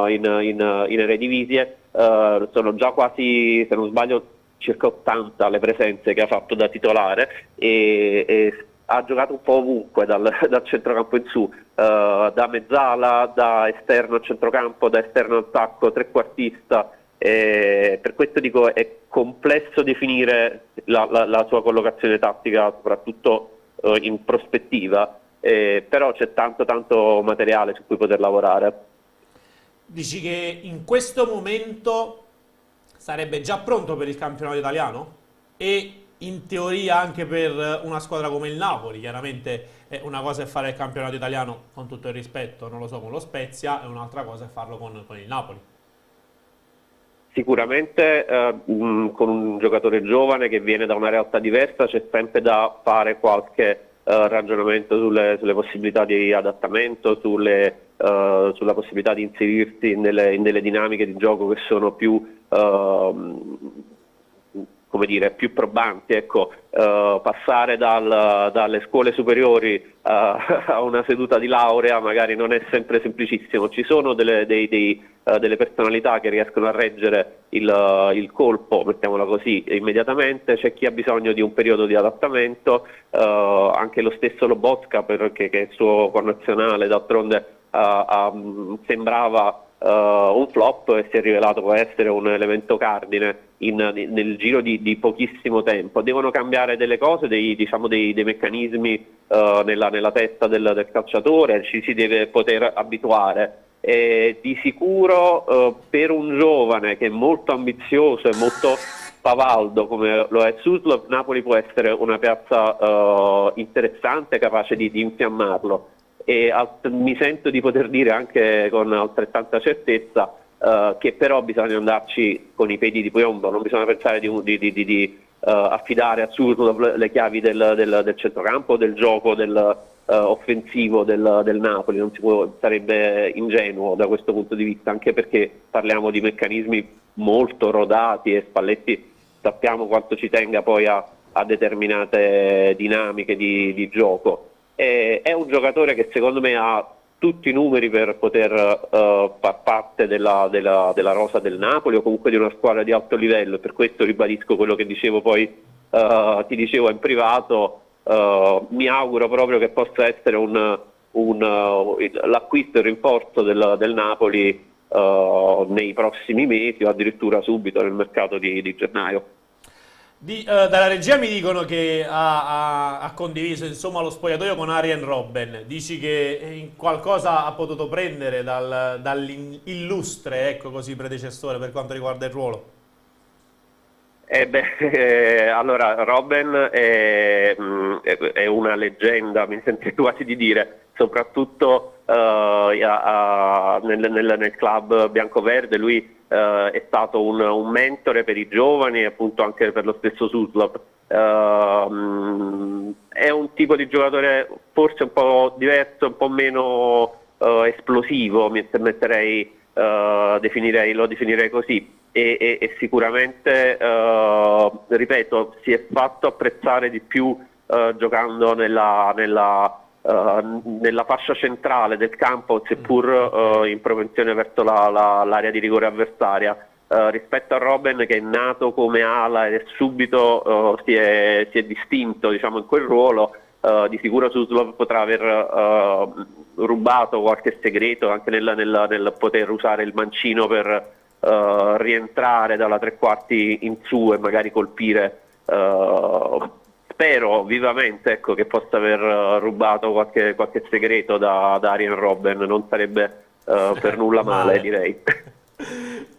in Eredivisie, sono già quasi, se non sbaglio, circa 80 le presenze che ha fatto da titolare e ha giocato un po' ovunque dal centrocampo in su, da mezzala, da esterno a centrocampo, da esterno attacco, trequartista. Per questo dico è complesso definire la sua collocazione tattica, soprattutto in prospettiva, però c'è tanto materiale su cui poter lavorare. Dici che in questo momento sarebbe già pronto per il campionato italiano? E in teoria anche per una squadra come il Napoli? Chiaramente una cosa è fare il campionato italiano, con tutto il rispetto, non lo so, con lo Spezia, e un'altra cosa è farlo con il Napoli. Sicuramente con un giocatore giovane che viene da una realtà diversa c'è sempre da fare qualche ragionamento sulle possibilità di adattamento, sulla possibilità di inserirsi in delle dinamiche di gioco che sono più come dire, più probanti, ecco. Passare dalle scuole superiori a una seduta di laurea magari non è sempre semplicissimo. Ci sono delle personalità che riescono a reggere il colpo, mettiamola così, immediatamente. C'è chi ha bisogno di un periodo di adattamento, anche lo stesso Lobotka, che è il suo connazionale, d'altronde sembrava un flop e si è rivelato poi essere un elemento cardine nel giro di pochissimo tempo. Devono cambiare delle cose, dei meccanismi nella testa del calciatore, ci si deve poter abituare. Di sicuro per un giovane che è molto ambizioso e molto spavaldo come lo è Suslov, Napoli può essere una piazza interessante, capace di infiammarlo. E mi sento di poter dire anche con altrettanta certezza che però bisogna andarci con i piedi di piombo, non bisogna pensare di affidare a Suslov le chiavi del centrocampo, del gioco offensivo del Napoli. Non sarebbe ingenuo da questo punto di vista, anche perché parliamo di meccanismi molto rodati e Spalletti sappiamo quanto ci tenga poi a determinate dinamiche di gioco. È un giocatore che secondo me ha tutti i numeri per poter far parte della rosa del Napoli o comunque di una squadra di alto livello, e per questo ribadisco quello che dicevo poi ti dicevo in privato. Mi auguro proprio che possa essere l'acquisto e il rinforzo del Napoli nei prossimi mesi o addirittura subito nel mercato di gennaio. Dalla regia mi dicono che ha condiviso insomma lo spogliatoio con Arjen Robben. Dici che in qualcosa ha potuto prendere dall'illustre, ecco così, predecessore per quanto riguarda il ruolo? Allora Robben è una leggenda, mi sento quasi di dire, soprattutto nel club biancoverde. Lui è stato un mentore per i giovani, appunto anche per lo stesso Suslov. È un tipo di giocatore forse un po' diverso, un po' meno esplosivo, metterei lo definirei così. E sicuramente, ripeto, si è fatto apprezzare di più giocando nella fascia centrale del campo, seppur in propensione verso l'area di rigore avversaria, rispetto a Robben, che è nato come ala e subito si è distinto, diciamo, in quel ruolo. Di sicuro Suslov potrà aver rubato qualche segreto anche nel poter usare il mancino per rientrare dalla tre quarti in su e magari colpire. Spero vivamente, ecco, che possa aver rubato qualche segreto da Arjen Robben, non sarebbe per nulla male, direi.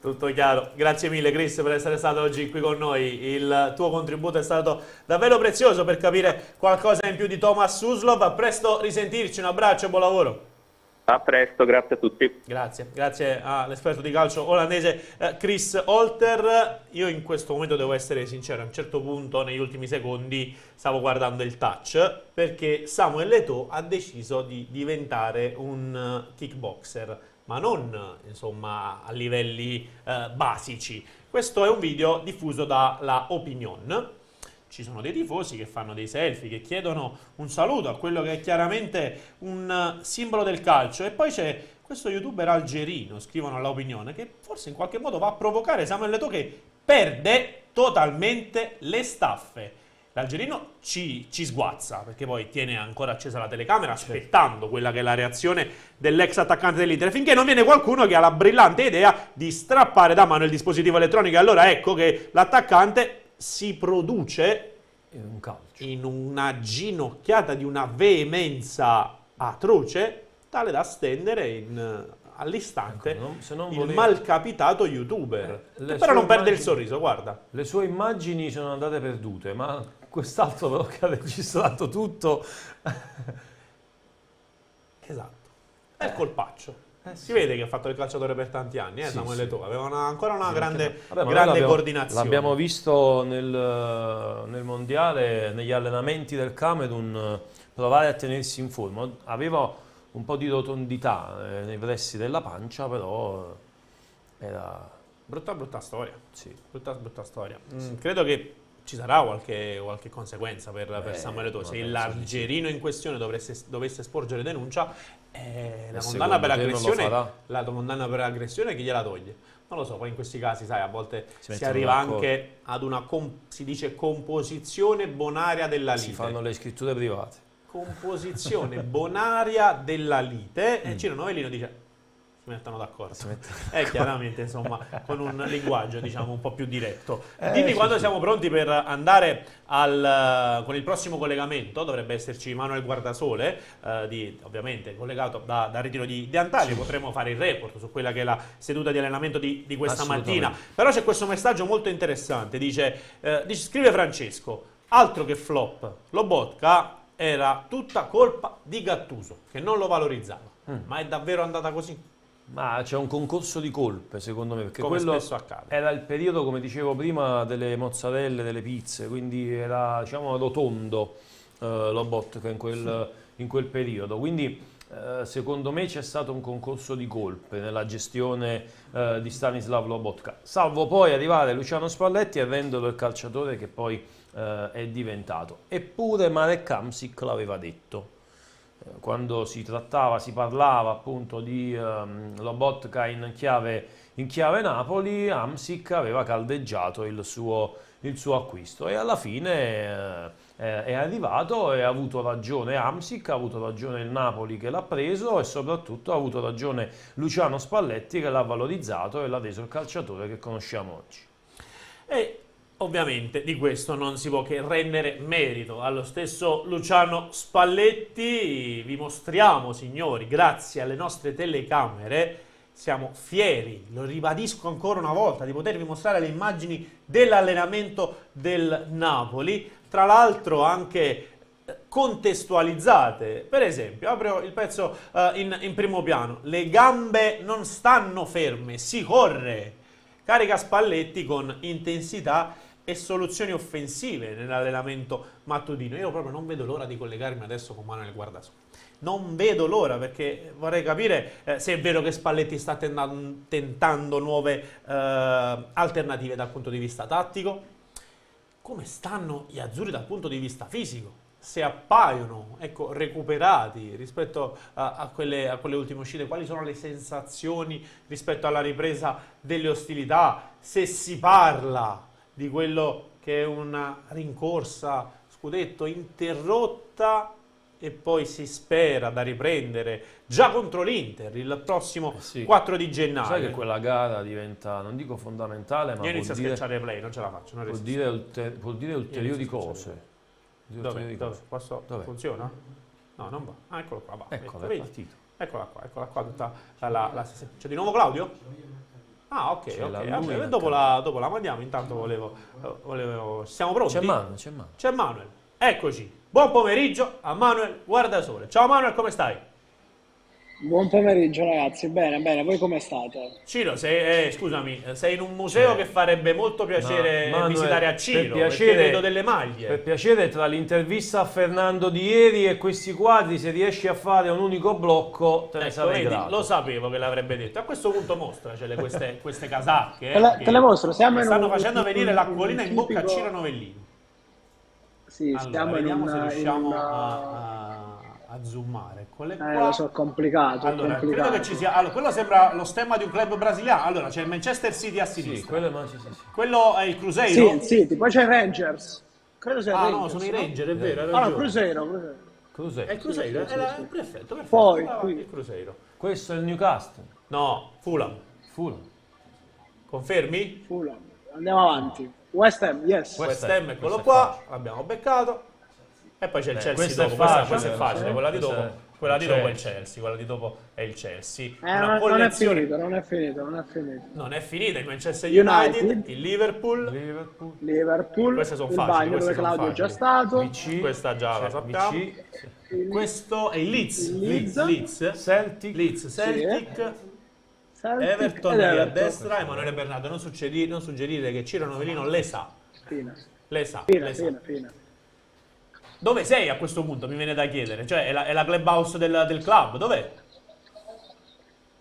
Tutto chiaro. Grazie mille Chris per essere stato oggi qui con noi. Il tuo contributo è stato davvero prezioso per capire qualcosa in più di Thomas Suslov. A presto risentirci, un abbraccio e buon lavoro. A presto, grazie a tutti. Grazie all'esperto di calcio olandese Chris Holter. Io in questo momento devo essere sincero, a un certo punto negli ultimi secondi stavo guardando il touch, perché Samuel Eto'o ha deciso di diventare un kickboxer, ma non insomma a livelli basici. Questo è un video diffuso dalla Opinion. Ci sono dei tifosi che fanno dei selfie, che chiedono un saluto a quello che è chiaramente un simbolo del calcio, e poi c'è questo youtuber algerino, scrivono all'Opinione, che forse in qualche modo va a provocare Samuel Eto'o, che perde totalmente le staffe. L'algerino ci sguazza, perché poi tiene ancora accesa la telecamera, aspettando quella che è la reazione dell'ex attaccante dell'Inter, finché non viene qualcuno che ha la brillante idea di strappare da mano il dispositivo elettronico. E allora ecco che l'attaccante si produce in una ginocchiata di una veemenza atroce, tale da stendere all'istante il malcapitato youtuber. Però non perde il sorriso, guarda. Le sue immagini sono andate perdute, ma quest'altro però che ha registrato tutto. Esatto. È il colpaccio. Si vede che ha fatto il calciatore per tanti anni, Samuel Eto'o. Aveva ancora una grande coordinazione. L'abbiamo visto nel mondiale, negli allenamenti del Camerun, provare a tenersi in forma. Aveva un po' di rotondità nei pressi della pancia, però era... Brutta storia. Sì. Brutta storia. Credo che ci sarà qualche conseguenza per Samuel Eto'o. Se l'algerino in questione dovesse sporgere denuncia, la condanna per aggressione chi gliela toglie? Non lo so, poi in questi casi, sai, a volte si arriva anche ad una, si dice, composizione bonaria della lite. Si fanno le scritture private. Composizione bonaria della lite, e Ciro Novellino dice... si mettono d'accordo. Chiaramente, insomma, con un linguaggio, diciamo, un po' più diretto. Dimmi quando siamo pronti per andare con il prossimo collegamento. Dovrebbe esserci Manuel Guardasole, ovviamente collegato da ritiro di Antalya. Potremo fare il report su quella che è la seduta di allenamento di questa mattina. Però c'è questo messaggio molto interessante. Scrive Francesco: altro che flop, Lobotka era tutta colpa di Gattuso, che non lo valorizzava. Ma è davvero andata così? Ma c'è un concorso di colpe, secondo me, perché come quello spesso accade. Era il periodo, come dicevo prima, delle mozzarelle, delle pizze, quindi era, diciamo, rotondo Lobotka in quel periodo. Quindi secondo me c'è stato un concorso di colpe nella gestione di Stanislav Lobotka, salvo poi arrivare Luciano Spalletti e renderlo il calciatore che poi è diventato. Eppure Marek Hamšík l'aveva detto. Quando si parlava appunto di Lobotka in chiave Napoli, Hamšík aveva caldeggiato il suo acquisto, e alla fine è arrivato, e ha avuto ragione Hamšík, ha avuto ragione il Napoli che l'ha preso, e soprattutto ha avuto ragione Luciano Spalletti che l'ha valorizzato e l'ha reso il calciatore che conosciamo oggi. E ovviamente di questo non si può che rendere merito allo stesso Luciano Spalletti. Vi mostriamo, signori, grazie alle nostre telecamere, siamo fieri, lo ribadisco ancora una volta, di potervi mostrare le immagini dell'allenamento del Napoli, tra l'altro anche contestualizzate. Per esempio, apro il pezzo in primo piano: le gambe non stanno ferme, si corre. Carica Spalletti con intensità e soluzioni offensive nell'allenamento mattutino. Io proprio non vedo l'ora di collegarmi adesso con Manuel Guardasole. Non vedo l'ora, perché vorrei capire se è vero che Spalletti sta tentando nuove alternative dal punto di vista tattico. Come stanno gli azzurri dal punto di vista fisico? Se appaiono, ecco, recuperati rispetto a quelle ultime uscite, quali sono le sensazioni rispetto alla ripresa delle ostilità? Se si parla di quello che è una rincorsa scudetto interrotta e poi si spera da riprendere già contro l'Inter il prossimo 4 di gennaio. Sai che quella gara diventa, non dico fondamentale, ma io inizio a schiacciare play, non ce la faccio. vuol dire ulteriori cose. Dove? Funziona? No, non va. Ah, eccolo qua, va. Eccola, Vedi? è partito. Eccola qua tutta c'è di nuovo Claudio? Ah, ok. Vabbè, dopo la mandiamo. Intanto volevo. Siamo pronti? C'è Manuel. Eccoci. Buon pomeriggio a Manuel Guardasole. Ciao Manuel, come stai? Buon pomeriggio ragazzi, bene, voi come state? Ciro, scusami, sei in un museo che farebbe molto piacere visitare a Ciro, perché vedo delle maglie. Per piacere, tra l'intervista a Fernando di ieri e questi quadri, se riesci a fare un unico blocco, te ne sarei grato. Lo sapevo che l'avrebbe detto. A questo punto mostracele queste casacche. Te le mostro, stanno facendo venire l'acquolina in bocca a Ciro Novellini. Sì, allora, stiamo vediamo se riusciamo a zoomare. Lo so, complicato. Allora, credo che ci sia. Allora, quello sembra lo stemma di un club brasiliano. Allora, c'è il Manchester City a sinistra. Quello è il Cruzeiro? Sì, poi c'è il Rangers. Credo sia il Rangers. No, sono i Ranger, è vero. No, Cruzeiro. È il Cruzeiro? Perfetto. Poi, il Cruzeiro. Questo è il Newcastle. No, Fulham. Confermi? Fulham. Andiamo avanti. West Ham, yes. West Ham, eccolo qua. L'abbiamo beccato. E poi c'è il Chelsea dopo. Questa è facile. Quella di dopo è il Chelsea. Quella di dopo è il Chelsea. Non è finito. Non è finita. Il Manchester United, il Liverpool. Queste sono facili. Bagno dove Claudio è già stato. Questa già la sappiamo. Questo è il Leeds. Celtic. Everton lì a destra. Emanuele Bernardo, non suggerire che Ciro Novellino le sa. Le sa. Dove sei a questo punto? Mi viene da chiedere. Cioè, è la clubhouse del club? Dov'è?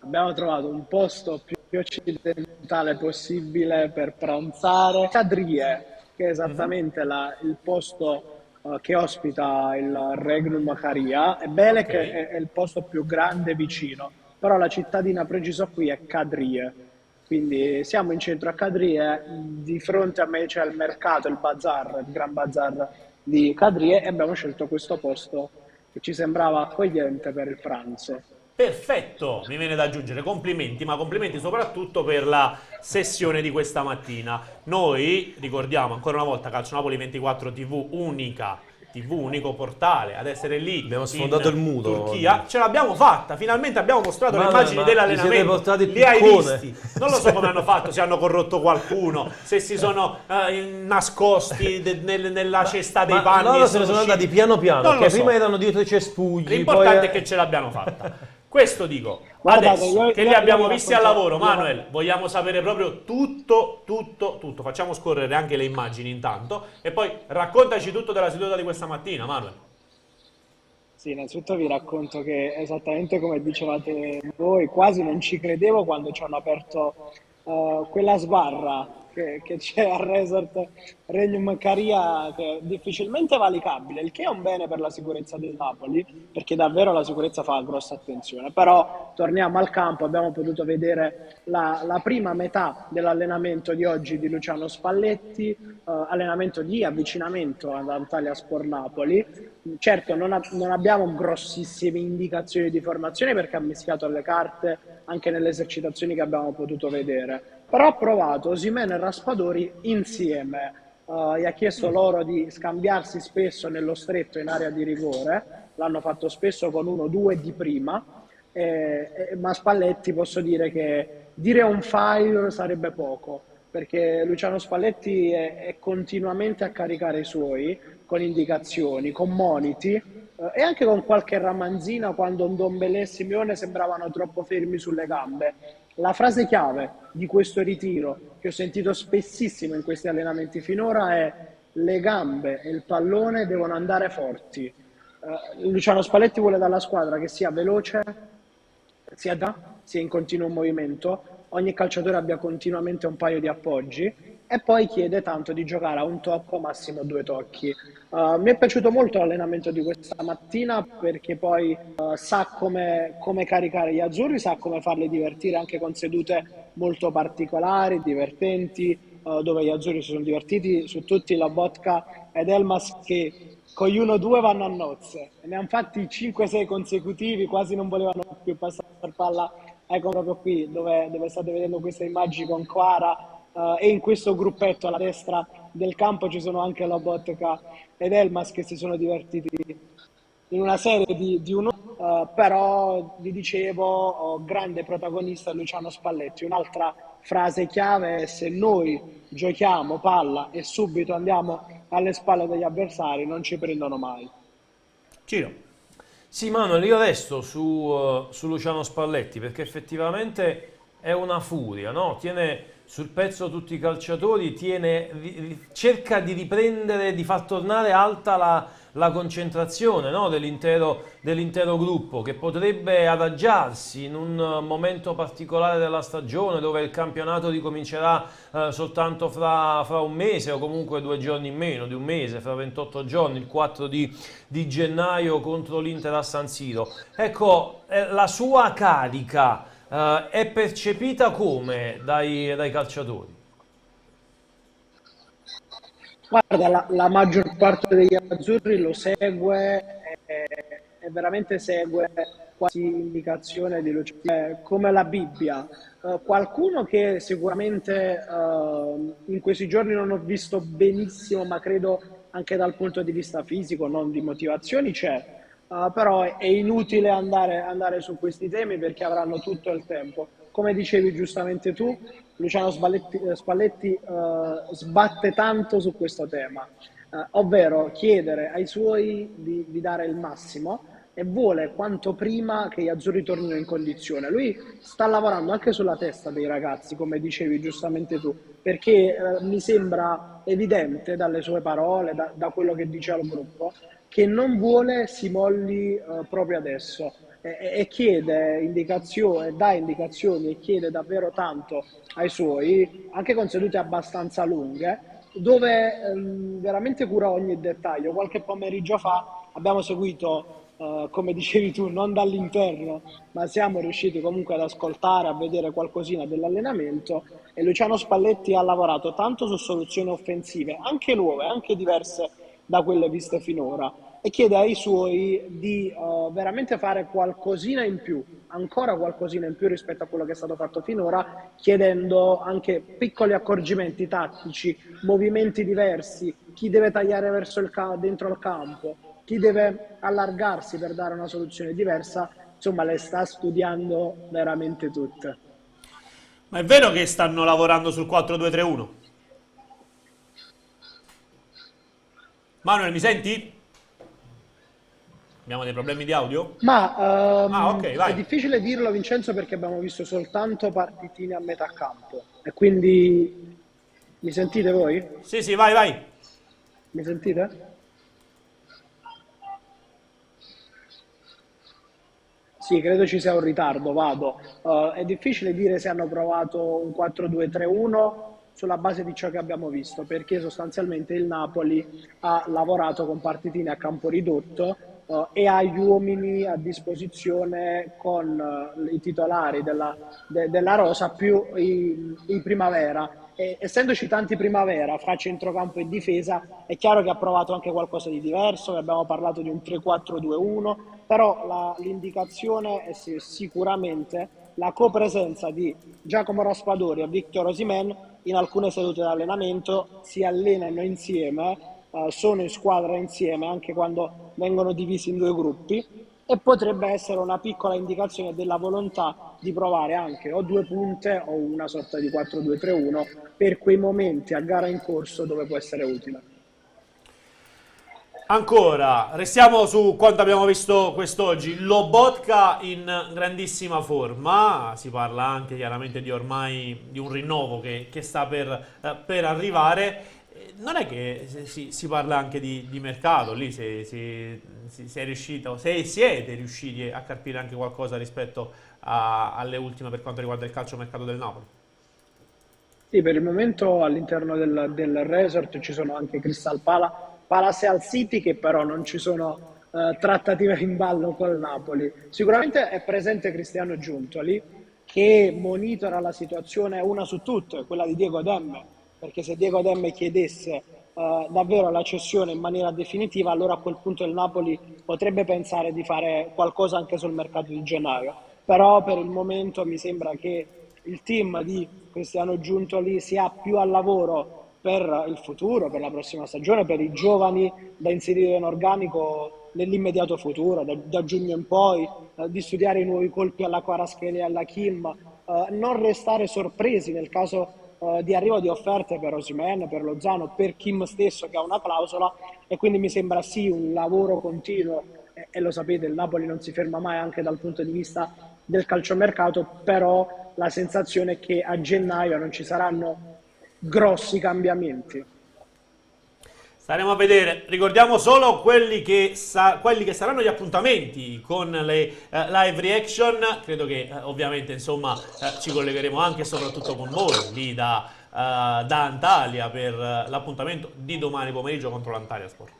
Abbiamo trovato un posto più occidentale possibile per pranzare. Cadrie, che è esattamente il posto che ospita il Regnum Caria. È Belek, è il posto più grande vicino. Però la cittadina precisa qui è Cadrie. Quindi siamo in centro a Cadrie, di fronte a me c'è il mercato, il Gran Bazar di Cadrie, e abbiamo scelto questo posto che ci sembrava accogliente per il pranzo. Perfetto, mi viene da aggiungere complimenti, ma complimenti soprattutto per la sessione di questa mattina. Noi ricordiamo ancora una volta Calcio Napoli 24 TV, unico portale ad essere lì. Abbiamo sfondato il muro. Turchia, ce l'abbiamo fatta, finalmente abbiamo mostrato le immagini dell'allenamento. Li hai visti? Non lo so come hanno fatto, se hanno corrotto qualcuno, se si sono nascosti nella cesta dei panni. Loro se ne sono andati piano piano, perché prima erano dietro i cespugli. L'importante è che ce l'abbiamo fatta. Questo dico. Adesso che li abbiamo visti al lavoro, Manuel, vogliamo sapere proprio tutto. Facciamo scorrere anche le immagini intanto e poi raccontaci tutto della seduta di questa mattina, Manuel. Sì, innanzitutto vi racconto che esattamente come dicevate voi, quasi non ci credevo quando ci hanno aperto quella sbarra che c'è al resort Regnum Caria, che è difficilmente valicabile, il che è un bene per la sicurezza del Napoli, perché davvero la sicurezza fa grossa attenzione. Però torniamo al campo, abbiamo potuto vedere la prima metà dell'allenamento di oggi di Luciano Spalletti, allenamento di avvicinamento ad Antalya Sport Napoli. Certo non abbiamo grossissime indicazioni di formazione perché ha mischiato le carte anche nelle esercitazioni che abbiamo potuto vedere, però ha provato Osimhen e Raspadori insieme. Gli ha chiesto loro di scambiarsi spesso nello stretto in area di rigore, l'hanno fatto spesso con 1-2 di prima, ma Spalletti posso dire che dire on fire sarebbe poco, perché Luciano Spalletti è continuamente a caricare i suoi con indicazioni, con moniti e anche con qualche ramanzina quando Ndombele e Simeone sembravano troppo fermi sulle gambe. La frase chiave di questo ritiro, che ho sentito spessissimo in questi allenamenti finora, è: le gambe e il pallone devono andare forti. Luciano Spalletti vuole dalla squadra che sia veloce, sia in continuo movimento, ogni calciatore abbia continuamente un paio di appoggi e poi chiede tanto di giocare a un tocco, massimo 2 tocchi. Mi è piaciuto molto l'allenamento di questa mattina perché poi sa come caricare gli azzurri, sa come farli divertire anche con sedute molto particolari, divertenti, dove gli azzurri si sono divertiti su tutti, Lobotka ed Elmas che con gli 1-2 vanno a nozze. Ne hanno fatti 5-6 consecutivi, quasi non volevano più passare per palla. Ecco proprio qui dove state vedendo queste immagini con Kvara e in questo gruppetto alla destra del campo ci sono anche Lobotka ed Elmas che si sono divertiti in una serie di uno, però vi dicevo, grande protagonista Luciano Spalletti. Un'altra frase chiave è: se noi giochiamo palla e subito andiamo alle spalle degli avversari non ci prendono mai. Ciro. Sì, Manuel, io resto su Luciano Spalletti perché effettivamente è una furia, no? Tiene sul pezzo tutti i calciatori, cerca di riprendere, di far tornare alta la concentrazione, no? dell'intero gruppo, che potrebbe adagiarsi in un momento particolare della stagione dove il campionato ricomincerà soltanto fra un mese o comunque 2 giorni in meno di un mese, fra 28 giorni, il 4 di gennaio contro l'Inter a San Siro. Ecco, la sua carica è percepita come dai calciatori? Guarda, la maggior parte degli azzurri lo segue e veramente segue quasi indicazione di Luciano, come la Bibbia. Qualcuno che sicuramente in questi giorni non ho visto benissimo, ma credo anche dal punto di vista fisico, non di motivazioni, c'è. Però è inutile andare su questi temi perché avranno tutto il tempo. Come dicevi giustamente tu, Luciano Spalletti sbatte tanto su questo tema, ovvero chiedere ai suoi di dare il massimo e vuole quanto prima che gli azzurri tornino in condizione. Lui sta lavorando anche sulla testa dei ragazzi, come dicevi giustamente tu, perché mi sembra evidente dalle sue parole, da quello che dice al gruppo, che non vuole si molli proprio adesso e chiede indicazioni, dà indicazioni e chiede davvero tanto ai suoi, anche con sedute abbastanza lunghe, dove veramente cura ogni dettaglio. Qualche pomeriggio fa abbiamo seguito, come dicevi tu, non dall'interno, ma siamo riusciti comunque ad ascoltare, a vedere qualcosina dell'allenamento e Luciano Spalletti ha lavorato tanto su soluzioni offensive, anche nuove, anche diverse da quelle viste finora, e chiede ai suoi di veramente fare qualcosina in più, ancora qualcosina in più rispetto a quello che è stato fatto finora, chiedendo anche piccoli accorgimenti tattici, movimenti diversi, chi deve tagliare dentro il campo, chi deve allargarsi per dare una soluzione diversa. Insomma, le sta studiando veramente tutte. Ma è vero che stanno lavorando sul 4-2-3-1? Manuel, mi senti? Abbiamo dei problemi di audio? Ma ok, vai. è difficile dirlo, Vincenzo, perché abbiamo visto soltanto partitine a metà campo. E quindi mi sentite voi? Sì, vai. Mi sentite? Sì, credo ci sia un ritardo, vado. È difficile dire se hanno provato un 4-2-3-1 sulla base di ciò che abbiamo visto, perché sostanzialmente il Napoli ha lavorato con partitine a campo ridotto e ha gli uomini a disposizione con i titolari della rosa più i primavera. E, essendoci tanti primavera fra centrocampo e difesa, è chiaro che ha provato anche qualcosa di diverso, che abbiamo parlato di un 3-4-2-1, però l'indicazione è sicuramente la copresenza di Giacomo Raspadori e Victor Osimhen in alcune sedute di allenamento, si allenano insieme, sono in squadra insieme anche quando vengono divisi in 2 gruppi, e potrebbe essere una piccola indicazione della volontà di provare anche o 2 punte o una sorta di 4-2-3-1 per quei momenti a gara in corso dove può essere utile. Ancora, restiamo su quanto abbiamo visto quest'oggi. Lobotka in grandissima forma, si parla anche chiaramente di ormai di un rinnovo che sta per arrivare. non è che si parla anche di mercato lì, se è riuscito, se siete riusciti a carpire anche qualcosa rispetto alle ultime per quanto riguarda il calciomercato del Napoli? Sì, per il momento all'interno del resort ci sono anche Crystal Palace e Al City, che però non ci sono trattative in ballo col Napoli. Sicuramente è presente Cristiano Giuntoli, che monitora la situazione una su tutte, quella di Diego Demme, perché se Diego Demme chiedesse davvero la cessione in maniera definitiva, allora a quel punto il Napoli potrebbe pensare di fare qualcosa anche sul mercato di gennaio. Però per il momento mi sembra che il team di Cristiano Giuntoli sia più al lavoro per il futuro, per la prossima stagione, per i giovani da inserire in organico nell'immediato futuro, da giugno in poi, di studiare i nuovi colpi alla Kvaratskhelia e alla Kim, non restare sorpresi nel caso di arrivo di offerte per Osimhen, per Lozano, per Kim stesso che ha una clausola, e quindi mi sembra sì un lavoro continuo, e lo sapete, il Napoli non si ferma mai anche dal punto di vista del calciomercato, però la sensazione è che a gennaio non ci saranno grossi cambiamenti. Staremo a vedere. Ricordiamo solo quelli che saranno gli appuntamenti con le live reaction. Credo che ovviamente insomma ci collegheremo anche e soprattutto con voi lì da Antalya per l'appuntamento di domani pomeriggio contro l'Antalya Sport.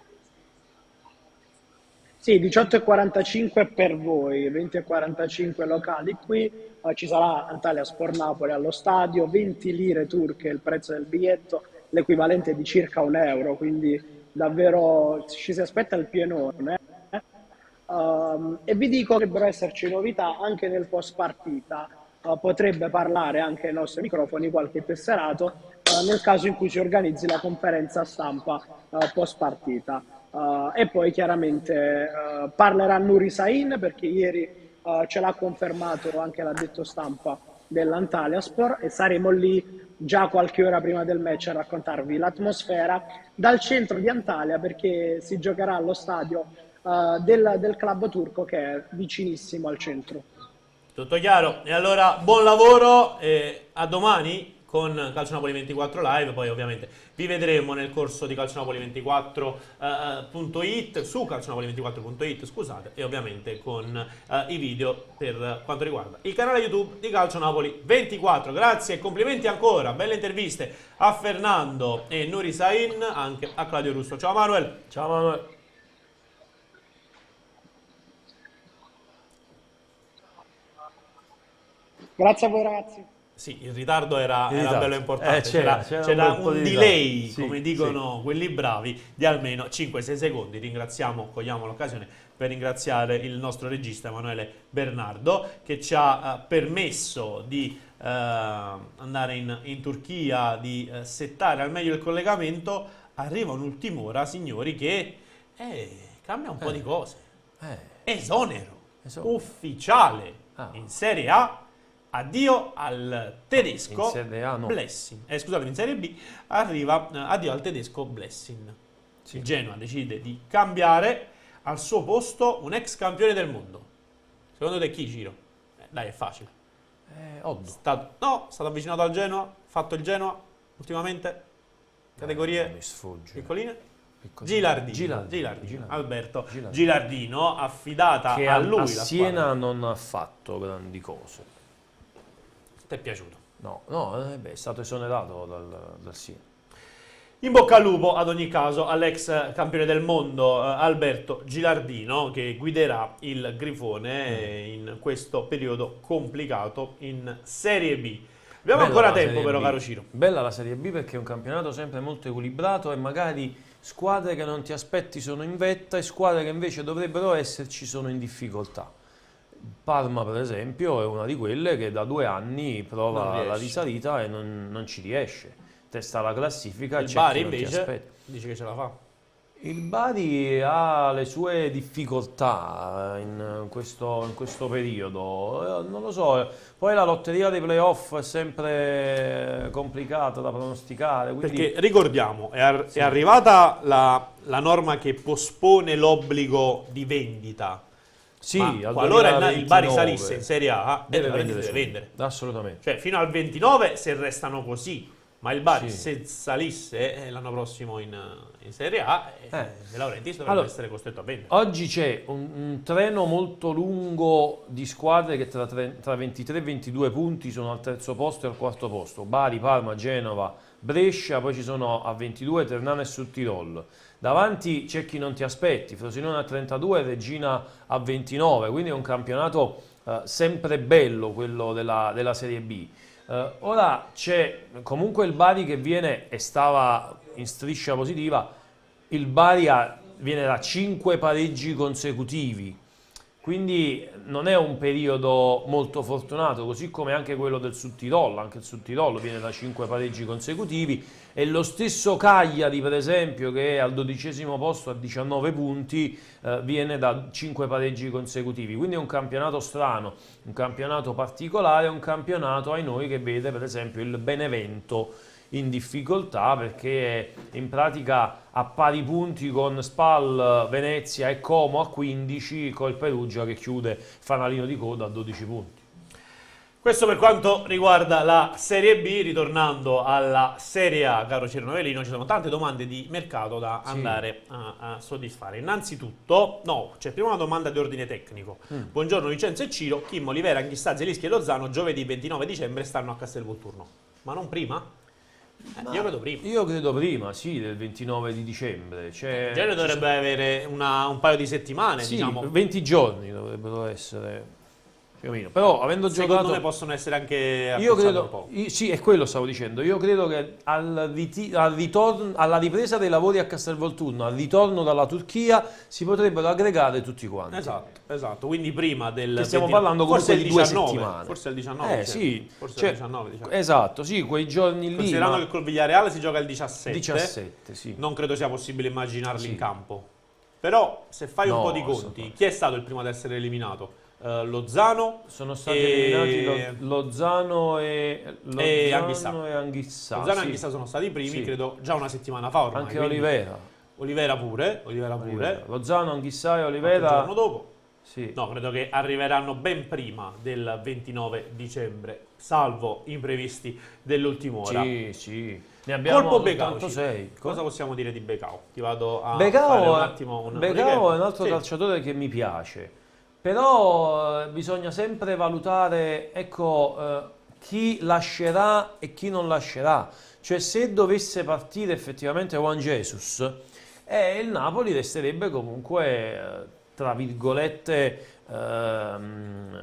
Sì, 18:45 per voi, 20:45 locali qui, ci sarà Antalya Sport Napoli allo stadio, 20 lire turche il prezzo del biglietto, l'equivalente di circa €1, quindi davvero ci si aspetta il pienone. E vi dico che dovrebbero esserci novità anche nel post partita, potrebbe parlare anche ai nostri microfoni qualche tesserato nel caso in cui si organizzi la conferenza stampa post partita. E poi chiaramente parlerà Nuri Sahin, perché ieri ce l'ha confermato anche l'addetto stampa dell'Antalyaspor, e saremo lì già qualche ora prima del match a raccontarvi l'atmosfera dal centro di Antalya, perché si giocherà allo stadio del club turco che è vicinissimo al centro. Tutto chiaro, e allora buon lavoro e a domani con Calcio Napoli 24 Live. Poi ovviamente vi vedremo nel corso di calcionapoli24.it, su calcionapoli24.it, scusate, e ovviamente con i video per quanto riguarda il canale YouTube di Calcio Napoli 24. Grazie e complimenti ancora, belle interviste a Fernando e Nuri Sahin, anche a Claudio Russo. Ciao Manuel. Ciao Manuel. Grazie a voi ragazzi. Sì, il ritardo era bello importante, c'era un delay, sì, come dicono quelli bravi, di almeno 5-6 secondi. Cogliamo l'occasione per ringraziare il nostro regista Emanuele Bernardo, che ci ha permesso di andare in Turchia, di settare al meglio il collegamento. Arriva un'ultima ora, signori, che cambia un po' di cose. Esonero ufficiale in Serie A. Addio al tedesco in Serie A, no. Blessing. Scusate, in Serie B arriva addio al tedesco Blessing. Sì. Il Genoa decide di cambiare al suo posto un ex campione del mondo. Secondo te chi, Ciro? Dai, è facile. Oddo. Stato avvicinato al Genoa, fatto il Genoa ultimamente? Categorie mi sfugge. piccoline? Gilardino. Alberto Gilardino. Gilardino, affidata che a lui. A Siena non ha fatto grandi cose. Ti è piaciuto? No, è stato esonerato dal Siena. In bocca al lupo ad ogni caso all'ex campione del mondo Alberto Gilardino, che guiderà il Grifone in questo periodo complicato in Serie B. Abbiamo ancora tempo però, caro Ciro. Bella la Serie B, perché è un campionato sempre molto equilibrato e magari squadre che non ti aspetti sono in vetta e squadre che invece dovrebbero esserci sono in difficoltà. Parma per esempio è una di quelle che da 2 anni prova la risalita e non ci riesce. Testa la classifica. Il Bari invece dice che ce la fa. Il Bari ha le sue difficoltà in questo periodo, non lo so, poi la lotteria dei playoff è sempre complicata da pronosticare. Quindi... Perché ricordiamo, è arrivata la norma che pospone l'obbligo di vendita. Sì, qualora il Bari salisse in Serie A, deve vendere. Assolutamente. Cioè fino al 29 se restano così. Ma il Bari, Sì. se salisse l'anno prossimo in Serie A, De Laurentiis dovrebbe essere costretto a vendere. Oggi c'è un treno molto lungo di squadre che tra 23 e 22 punti sono al terzo posto e al quarto posto. Bari, Parma, Genova, Brescia, poi ci sono a 22 Ternana e Südtirol. Davanti c'è chi non ti aspetti, Frosinone a 32 e Reggina a 29, quindi è un campionato sempre bello quello della Serie B. Ora c'è comunque il Bari che viene e stava in striscia positiva, il Bari viene da 5 pareggi consecutivi, quindi non è un periodo molto fortunato, così come anche quello del Südtirol, anche il Südtirol viene da 5 pareggi consecutivi e lo stesso Cagliari per esempio che è al 12° posto a 19 punti viene da 5 pareggi consecutivi, quindi è un campionato strano, un campionato particolare, un campionato ai noi che vede per esempio il Benevento in difficoltà perché è in pratica a pari punti con Spal, Venezia e Como a 15, col Perugia che chiude fanalino di coda a 12 punti. Questo per quanto riguarda la Serie B. Ritornando alla Serie A, caro Ciro Novellino, ci sono tante domande di mercato da andare a soddisfare. Innanzitutto, c'è prima una domanda di ordine tecnico. Buongiorno Vincenzo e Ciro, Kim, Olivera, Anghissà, Zelischi e Lozano giovedì 29 dicembre stanno a Castelvolturno. Ma non prima? Io credo prima. Io credo prima, sì, del 29 di dicembre. In genere dovrebbe avere un paio di settimane, sì, diciamo. 20 giorni dovrebbero essere più o meno. Però avendo Secondo giocato... me possono essere anche Io un credo, po'. sì, è quello stavo dicendo. Io credo che al ritorno, alla ripresa dei lavori a Castelvolturno, al ritorno dalla Turchia, si potrebbero aggregare tutti quanti. Esatto. Quindi prima del... Che stiamo parlando comunque di 2 settimane. Forse il 19. Sì. Forse il 19, diciamo. Esatto, sì, quei giorni lì. Considerando che col Villarreal si gioca il 17. 17, sì. Non credo sia possibile immaginarli in campo. Però, se fai un po' di conti, chi è stato il primo ad essere eliminato? Lozano. Sono stati eliminati Lozano e Anghissà. Lozano e Anghissà sono stati i primi, credo, già una settimana fa ormai. Anche Olivera. Olivera pure. Lozano, Anghissà e Il Olivera. giorno dopo. Sì. No, credo che arriveranno ben prima del 29 dicembre, salvo imprevisti dell'ultima ora. Sì. Ne abbiamo Colpo Becao. 86. Cosa possiamo dire di Becao? Ti vado a Becao fare un attimo Becao è un altro calciatore che mi piace, però bisogna sempre valutare, chi lascerà e chi non lascerà. Cioè, se dovesse partire effettivamente Juan Jesus, il Napoli resterebbe comunque, tra virgolette,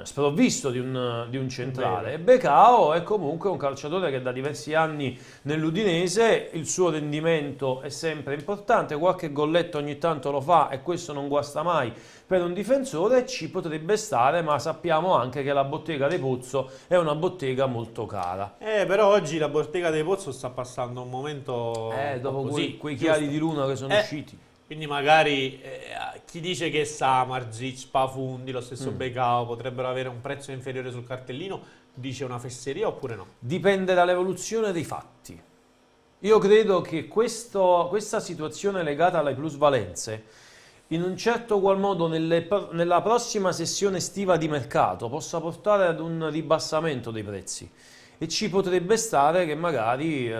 sprovvisto di un centrale. Becao è comunque un calciatore che da diversi anni nell'Udinese, il suo rendimento è sempre importante, qualche golletto ogni tanto lo fa e questo non guasta mai per un difensore, ci potrebbe stare, ma sappiamo anche che la bottega dei Pozzo è una bottega molto cara. Però oggi la bottega dei Pozzo sta passando un momento dopo così, quei chiari di luna che sono usciti. Quindi magari chi dice che Samardzic, Pafundi, lo stesso Becao potrebbero avere un prezzo inferiore sul cartellino, dice una fesseria oppure no? Dipende dall'evoluzione dei fatti. Io credo che questa situazione legata alle plusvalenze, in un certo qual modo nella prossima sessione estiva di mercato, possa portare ad un ribassamento dei prezzi. E ci potrebbe stare che magari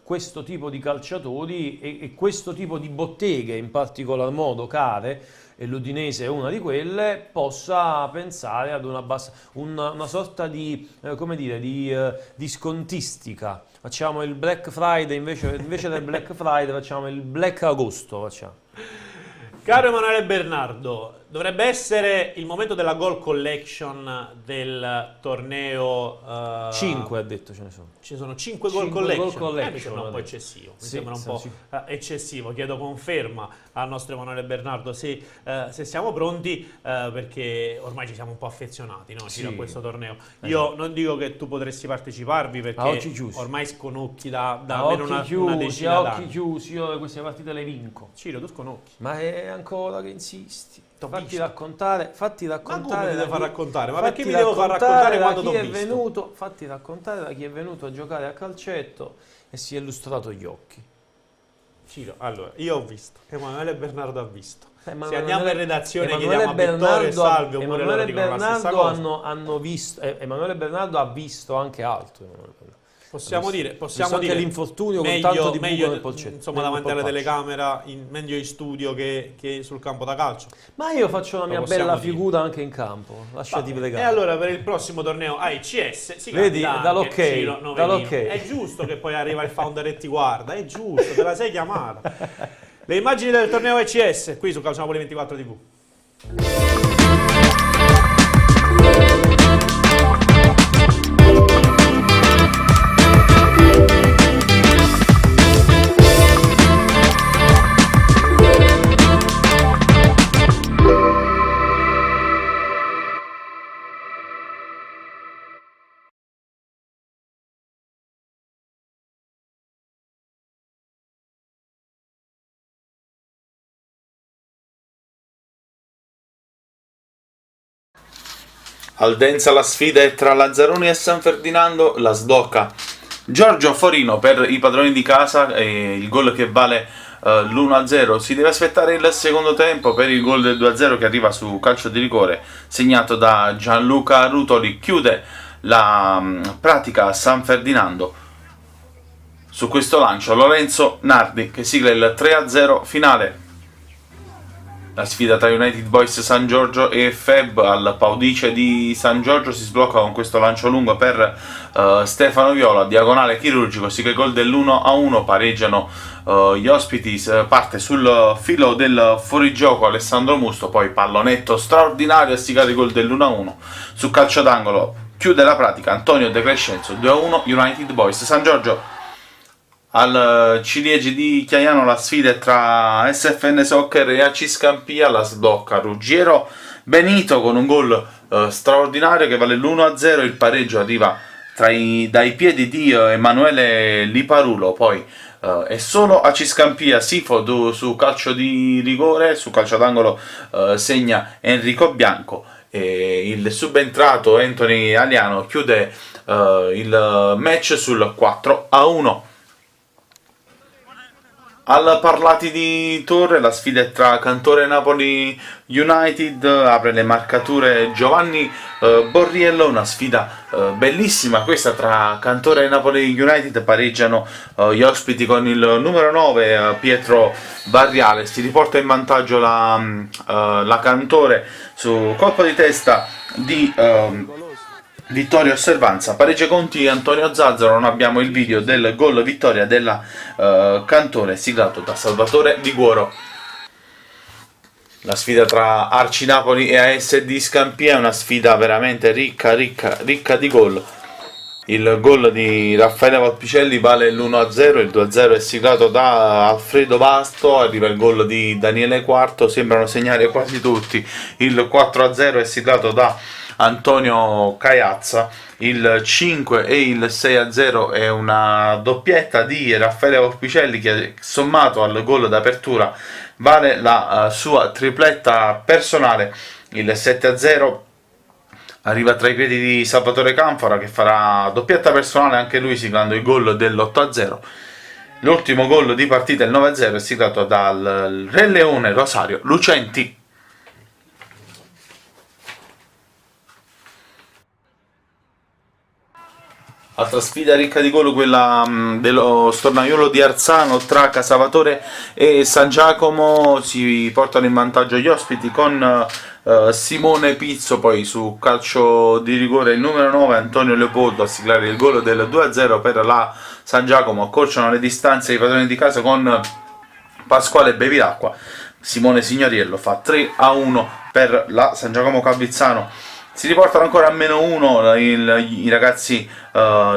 questo tipo di calciatori e questo tipo di botteghe, in particolar modo care, e l'Udinese è una di quelle, possa pensare ad una sorta di, di scontistica. Facciamo il Black Friday, invece del Black Friday facciamo il Black Agosto. Caro Emanuele Bernardo, dovrebbe essere il momento della goal collection del torneo. 5 ha detto ce ne sono. Ci sono 5 goal collection. Mi sembra un po' adesso. eccessivo. Eccessivo. Chiedo conferma al nostro Emanuele Bernardo se siamo pronti, perché ormai ci siamo un po' affezionati, no? A questo torneo. Io non dico che tu potresti parteciparvi perché ormai sconocchi da almeno una decina d'anni. A occhi chiusi, io queste partite le vinco. Ciro, tu sconocchi. Ma è ancora che insisti. Fatti raccontare. Ma come mi devo far raccontare? Ma perché mi devo far raccontare quando t'ho visto? Fatti raccontare da chi è venuto a giocare a calcetto e si è illustrato gli occhi. Ciro, allora, io ho visto, Emanuele Bernardo ha visto. Se Emanuele, andiamo in redazione Emanuele chiediamo a Vittorio e Salvio, Emanuele Bernardo hanno visto, Emanuele Bernardo ha visto anche altro. Possiamo dire anche l'infortunio con tanto di buco nel polcetto. Insomma, davanti alla telecamera, meglio in studio che sul campo da calcio. Ma io faccio la mia bella figura anche in campo, lasciati pregare. E allora per il prossimo torneo AICS si vedi, candida anche dall'ok. È giusto che poi arriva il founder e ti guarda, è giusto, te la sei chiamata. Le immagini del torneo AICS qui su Calcio 24 TV. Al Denza la sfida è tra Lazzaroni e San Ferdinando, la sblocca Giorgio Forino per i padroni di casa, e il gol che vale l'1-0. Si deve aspettare il secondo tempo per il gol del 2-0 che arriva su calcio di rigore segnato da Gianluca Rutoli. Chiude la pratica San Ferdinando. Su questo lancio Lorenzo Nardi che sigla il 3-0 finale. La sfida tra United Boys San Giorgio e Feb al Paudice di San Giorgio si sblocca con questo lancio lungo per Stefano Viola, diagonale chirurgico, sigla il gol dell'1-1, pareggiano gli ospiti, parte sul filo del fuorigioco Alessandro Musto, poi pallonetto straordinario a siglare il gol dell'1-1. Su calcio d'angolo chiude la pratica Antonio De Crescenzo, 2-1 United Boys San Giorgio. Al Ciliegi di Chiaiano la sfida è tra SFN Soccer e AC Scampia, la sblocca Ruggiero Benito con un gol straordinario che vale l'1-0, il pareggio arriva dai piedi di Emanuele Liparulo, poi è solo AC Scampia, Sifo su calcio di rigore, su calcio d'angolo segna Enrico Bianco e il subentrato Anthony Aliano chiude il match sul 4-1. Al Parlati di Torre la sfida è tra Cantore Napoli United, apre le marcature Giovanni Borriello, una sfida bellissima questa tra Cantore e Napoli United, pareggiano gli ospiti con il numero 9 Pietro Barriale, si riporta in vantaggio la Cantore su colpo di testa di Vittorio Osservanza, pareggia conti Antonio Zazzaro. Non abbiamo il video del gol vittoria della Cantore siglato da Salvatore Liguoro. La sfida tra Arci Napoli e ASD Scampia è una sfida veramente ricca di gol. Il gol di Raffaele Valpicelli vale l'1-0, il 2-0 è siglato da Alfredo Basto, arriva il gol di Daniele Quarto, sembrano segnare quasi tutti. Il 4-0 è siglato da Antonio Caiazza, il 5 e il 6-0 è una doppietta di Raffaele Valpicelli che sommato al gol d'apertura vale la sua tripletta personale. Il 7-0 arriva tra i piedi di Salvatore Canfora che farà doppietta personale anche lui siglando il gol dell'8-0. L'ultimo gol di partita, il 9-0, è siglato dal Re Leone Rosario Lucenti. Altra sfida ricca di gol, quella dello Stornaiolo di Arzano tra Casavatore e San Giacomo. Si portano in vantaggio gli ospiti con Simone Pizzo, poi su calcio di rigore il numero 9 Antonio Leopoldo a siglare il gol del 2-0 per la San Giacomo. Accorciano le distanze i padroni di casa con Pasquale Bevilacqua. Simone Signoriello fa 3-1 per la San Giacomo Calvizzano. Si riportano ancora a -1 i ragazzi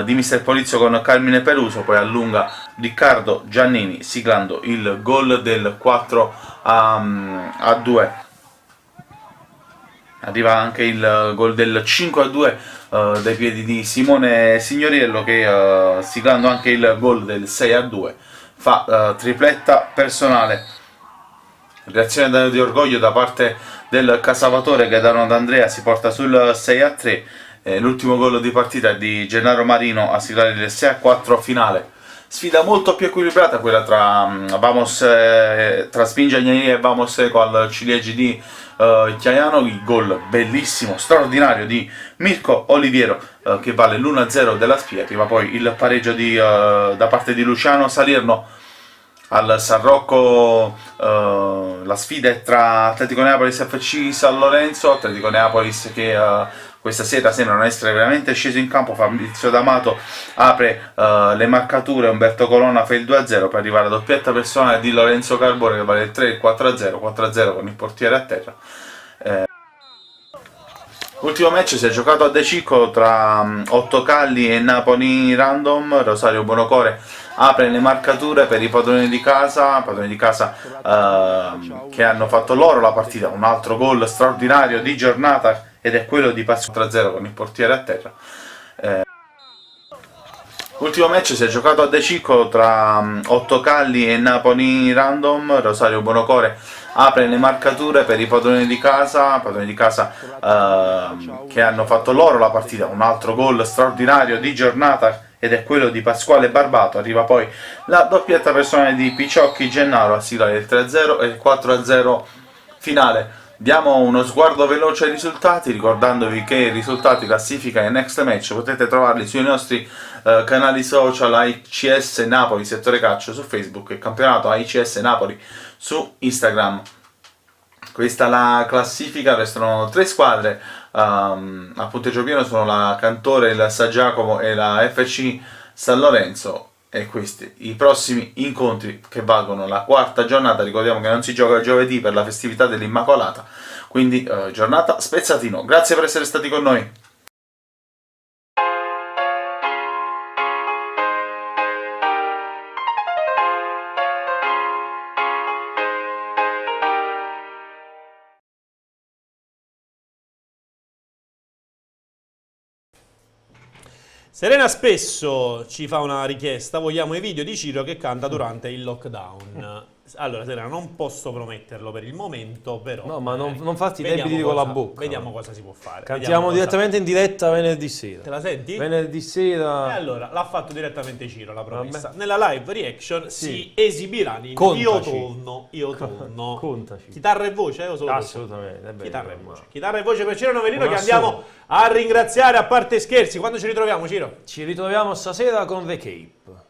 di Mister Polizio con Carmine Peruso, poi allunga Riccardo Giannini siglando il gol del 4-2. Arriva anche il gol del 5-2 dai piedi di Simone Signoriello che siglando anche il gol del 6-2 fa tripletta personale. Reazione di orgoglio da parte del Casavatore che Gaetano D'Andrea si porta sul 6-3. L'ultimo gol di partita è di Gennaro Marino a siglare il 6-4 finale. Sfida molto più equilibrata quella tra Spingia Agnelli e Vamos Eco al Ciliegi di Chiaiano. Il gol bellissimo, straordinario di Mirko Oliviero che vale l'1-0 della Spia, arriva poi il pareggio da parte di Luciano Salerno. Al San Rocco la sfida è tra Atletico Neapolis e FC San Lorenzo. Atletico Neapolis che questa sera sembrano essere veramente sceso in campo. Fabrizio D'Amato apre le marcature, Umberto Colonna fa il 2-0 per arrivare alla doppietta personale di Lorenzo Carbone che vale il 3 il 4-0, 4-0 con il portiere a terra. L'ultimo match si è giocato a De Cicco tra Ottocalli e Napoli Random. Rosario Buonocore apre le marcature per i padroni di casa che hanno fatto loro la partita. Un altro gol straordinario di giornata ed è quello di Pasquale 3-0 con il portiere a terra. L'ultimo match si è giocato a De Cicco tra Ottocalli e Napoli Random. Rosario Buonocore apre le marcature per i padroni di casa che hanno fatto loro la partita. Un altro gol straordinario di giornata ed è quello di Pasquale Barbato. Arriva poi la doppietta personale di Picciocchi Gennaro a siglare il 3-0 e il 4-0 finale. Diamo uno sguardo veloce ai risultati, ricordandovi che i risultati, classifica e next match potete trovarli sui nostri canali social AICS Napoli Settore Calcio su Facebook e Campionato AICS Napoli su Instagram. Questa è la classifica, restano 3 squadre a punteggio pieno, sono la Cantore, il San Giacomo e la FC San Lorenzo, e questi i prossimi incontri che valgono la 4ª giornata. Ricordiamo che non si gioca giovedì per la festività dell'Immacolata, quindi giornata spezzatino. Grazie per essere stati con noi. Serena spesso ci fa una richiesta, vogliamo i video di Ciro che canta durante il lockdown. Allora Serena, non posso prometterlo per il momento, però... No, ma non farti debiti con la bocca. Vediamo cosa si può fare. Cantiamo direttamente in diretta venerdì sera. Te la senti? Venerdì sera... E allora, l'ha fatto direttamente Ciro, la promessa. Nella live reaction si esibirà in Io torno. Contaci. Chitarra e voce, o solo assolutamente. Chitarra e voce per Ciro Novellino, che andiamo a ringraziare, a parte scherzi. Quando ci ritroviamo, Ciro? Ci ritroviamo stasera con The Cape.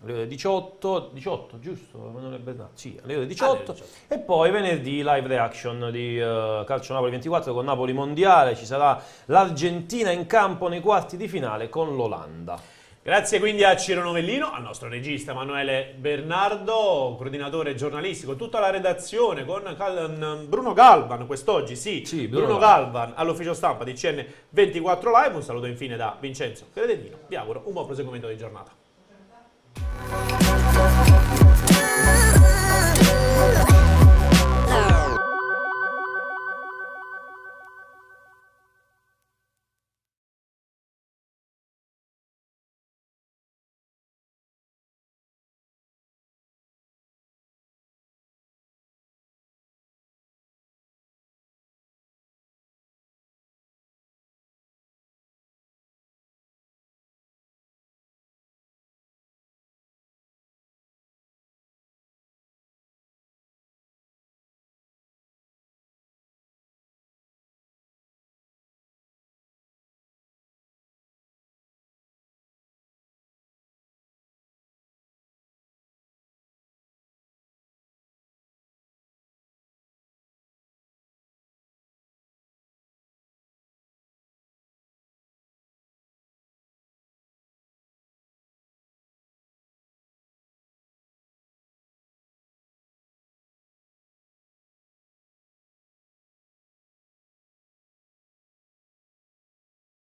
Alle ore 18, giusto? Emanuele Bernardo? Sì, alle ore 18. E poi venerdì live reaction di Calcio Napoli 24 con Napoli Mondiale. Ci sarà l'Argentina in campo nei quarti di finale con l'Olanda. Grazie quindi a Ciro Novellino, al nostro regista Emanuele Bernardo, coordinatore giornalistico, tutta la redazione con Bruno Galvan quest'oggi, Bruno Galvan all'ufficio stampa di CN24 Live. Un saluto infine da Vincenzo Credendino, vi auguro un buon proseguimento di giornata.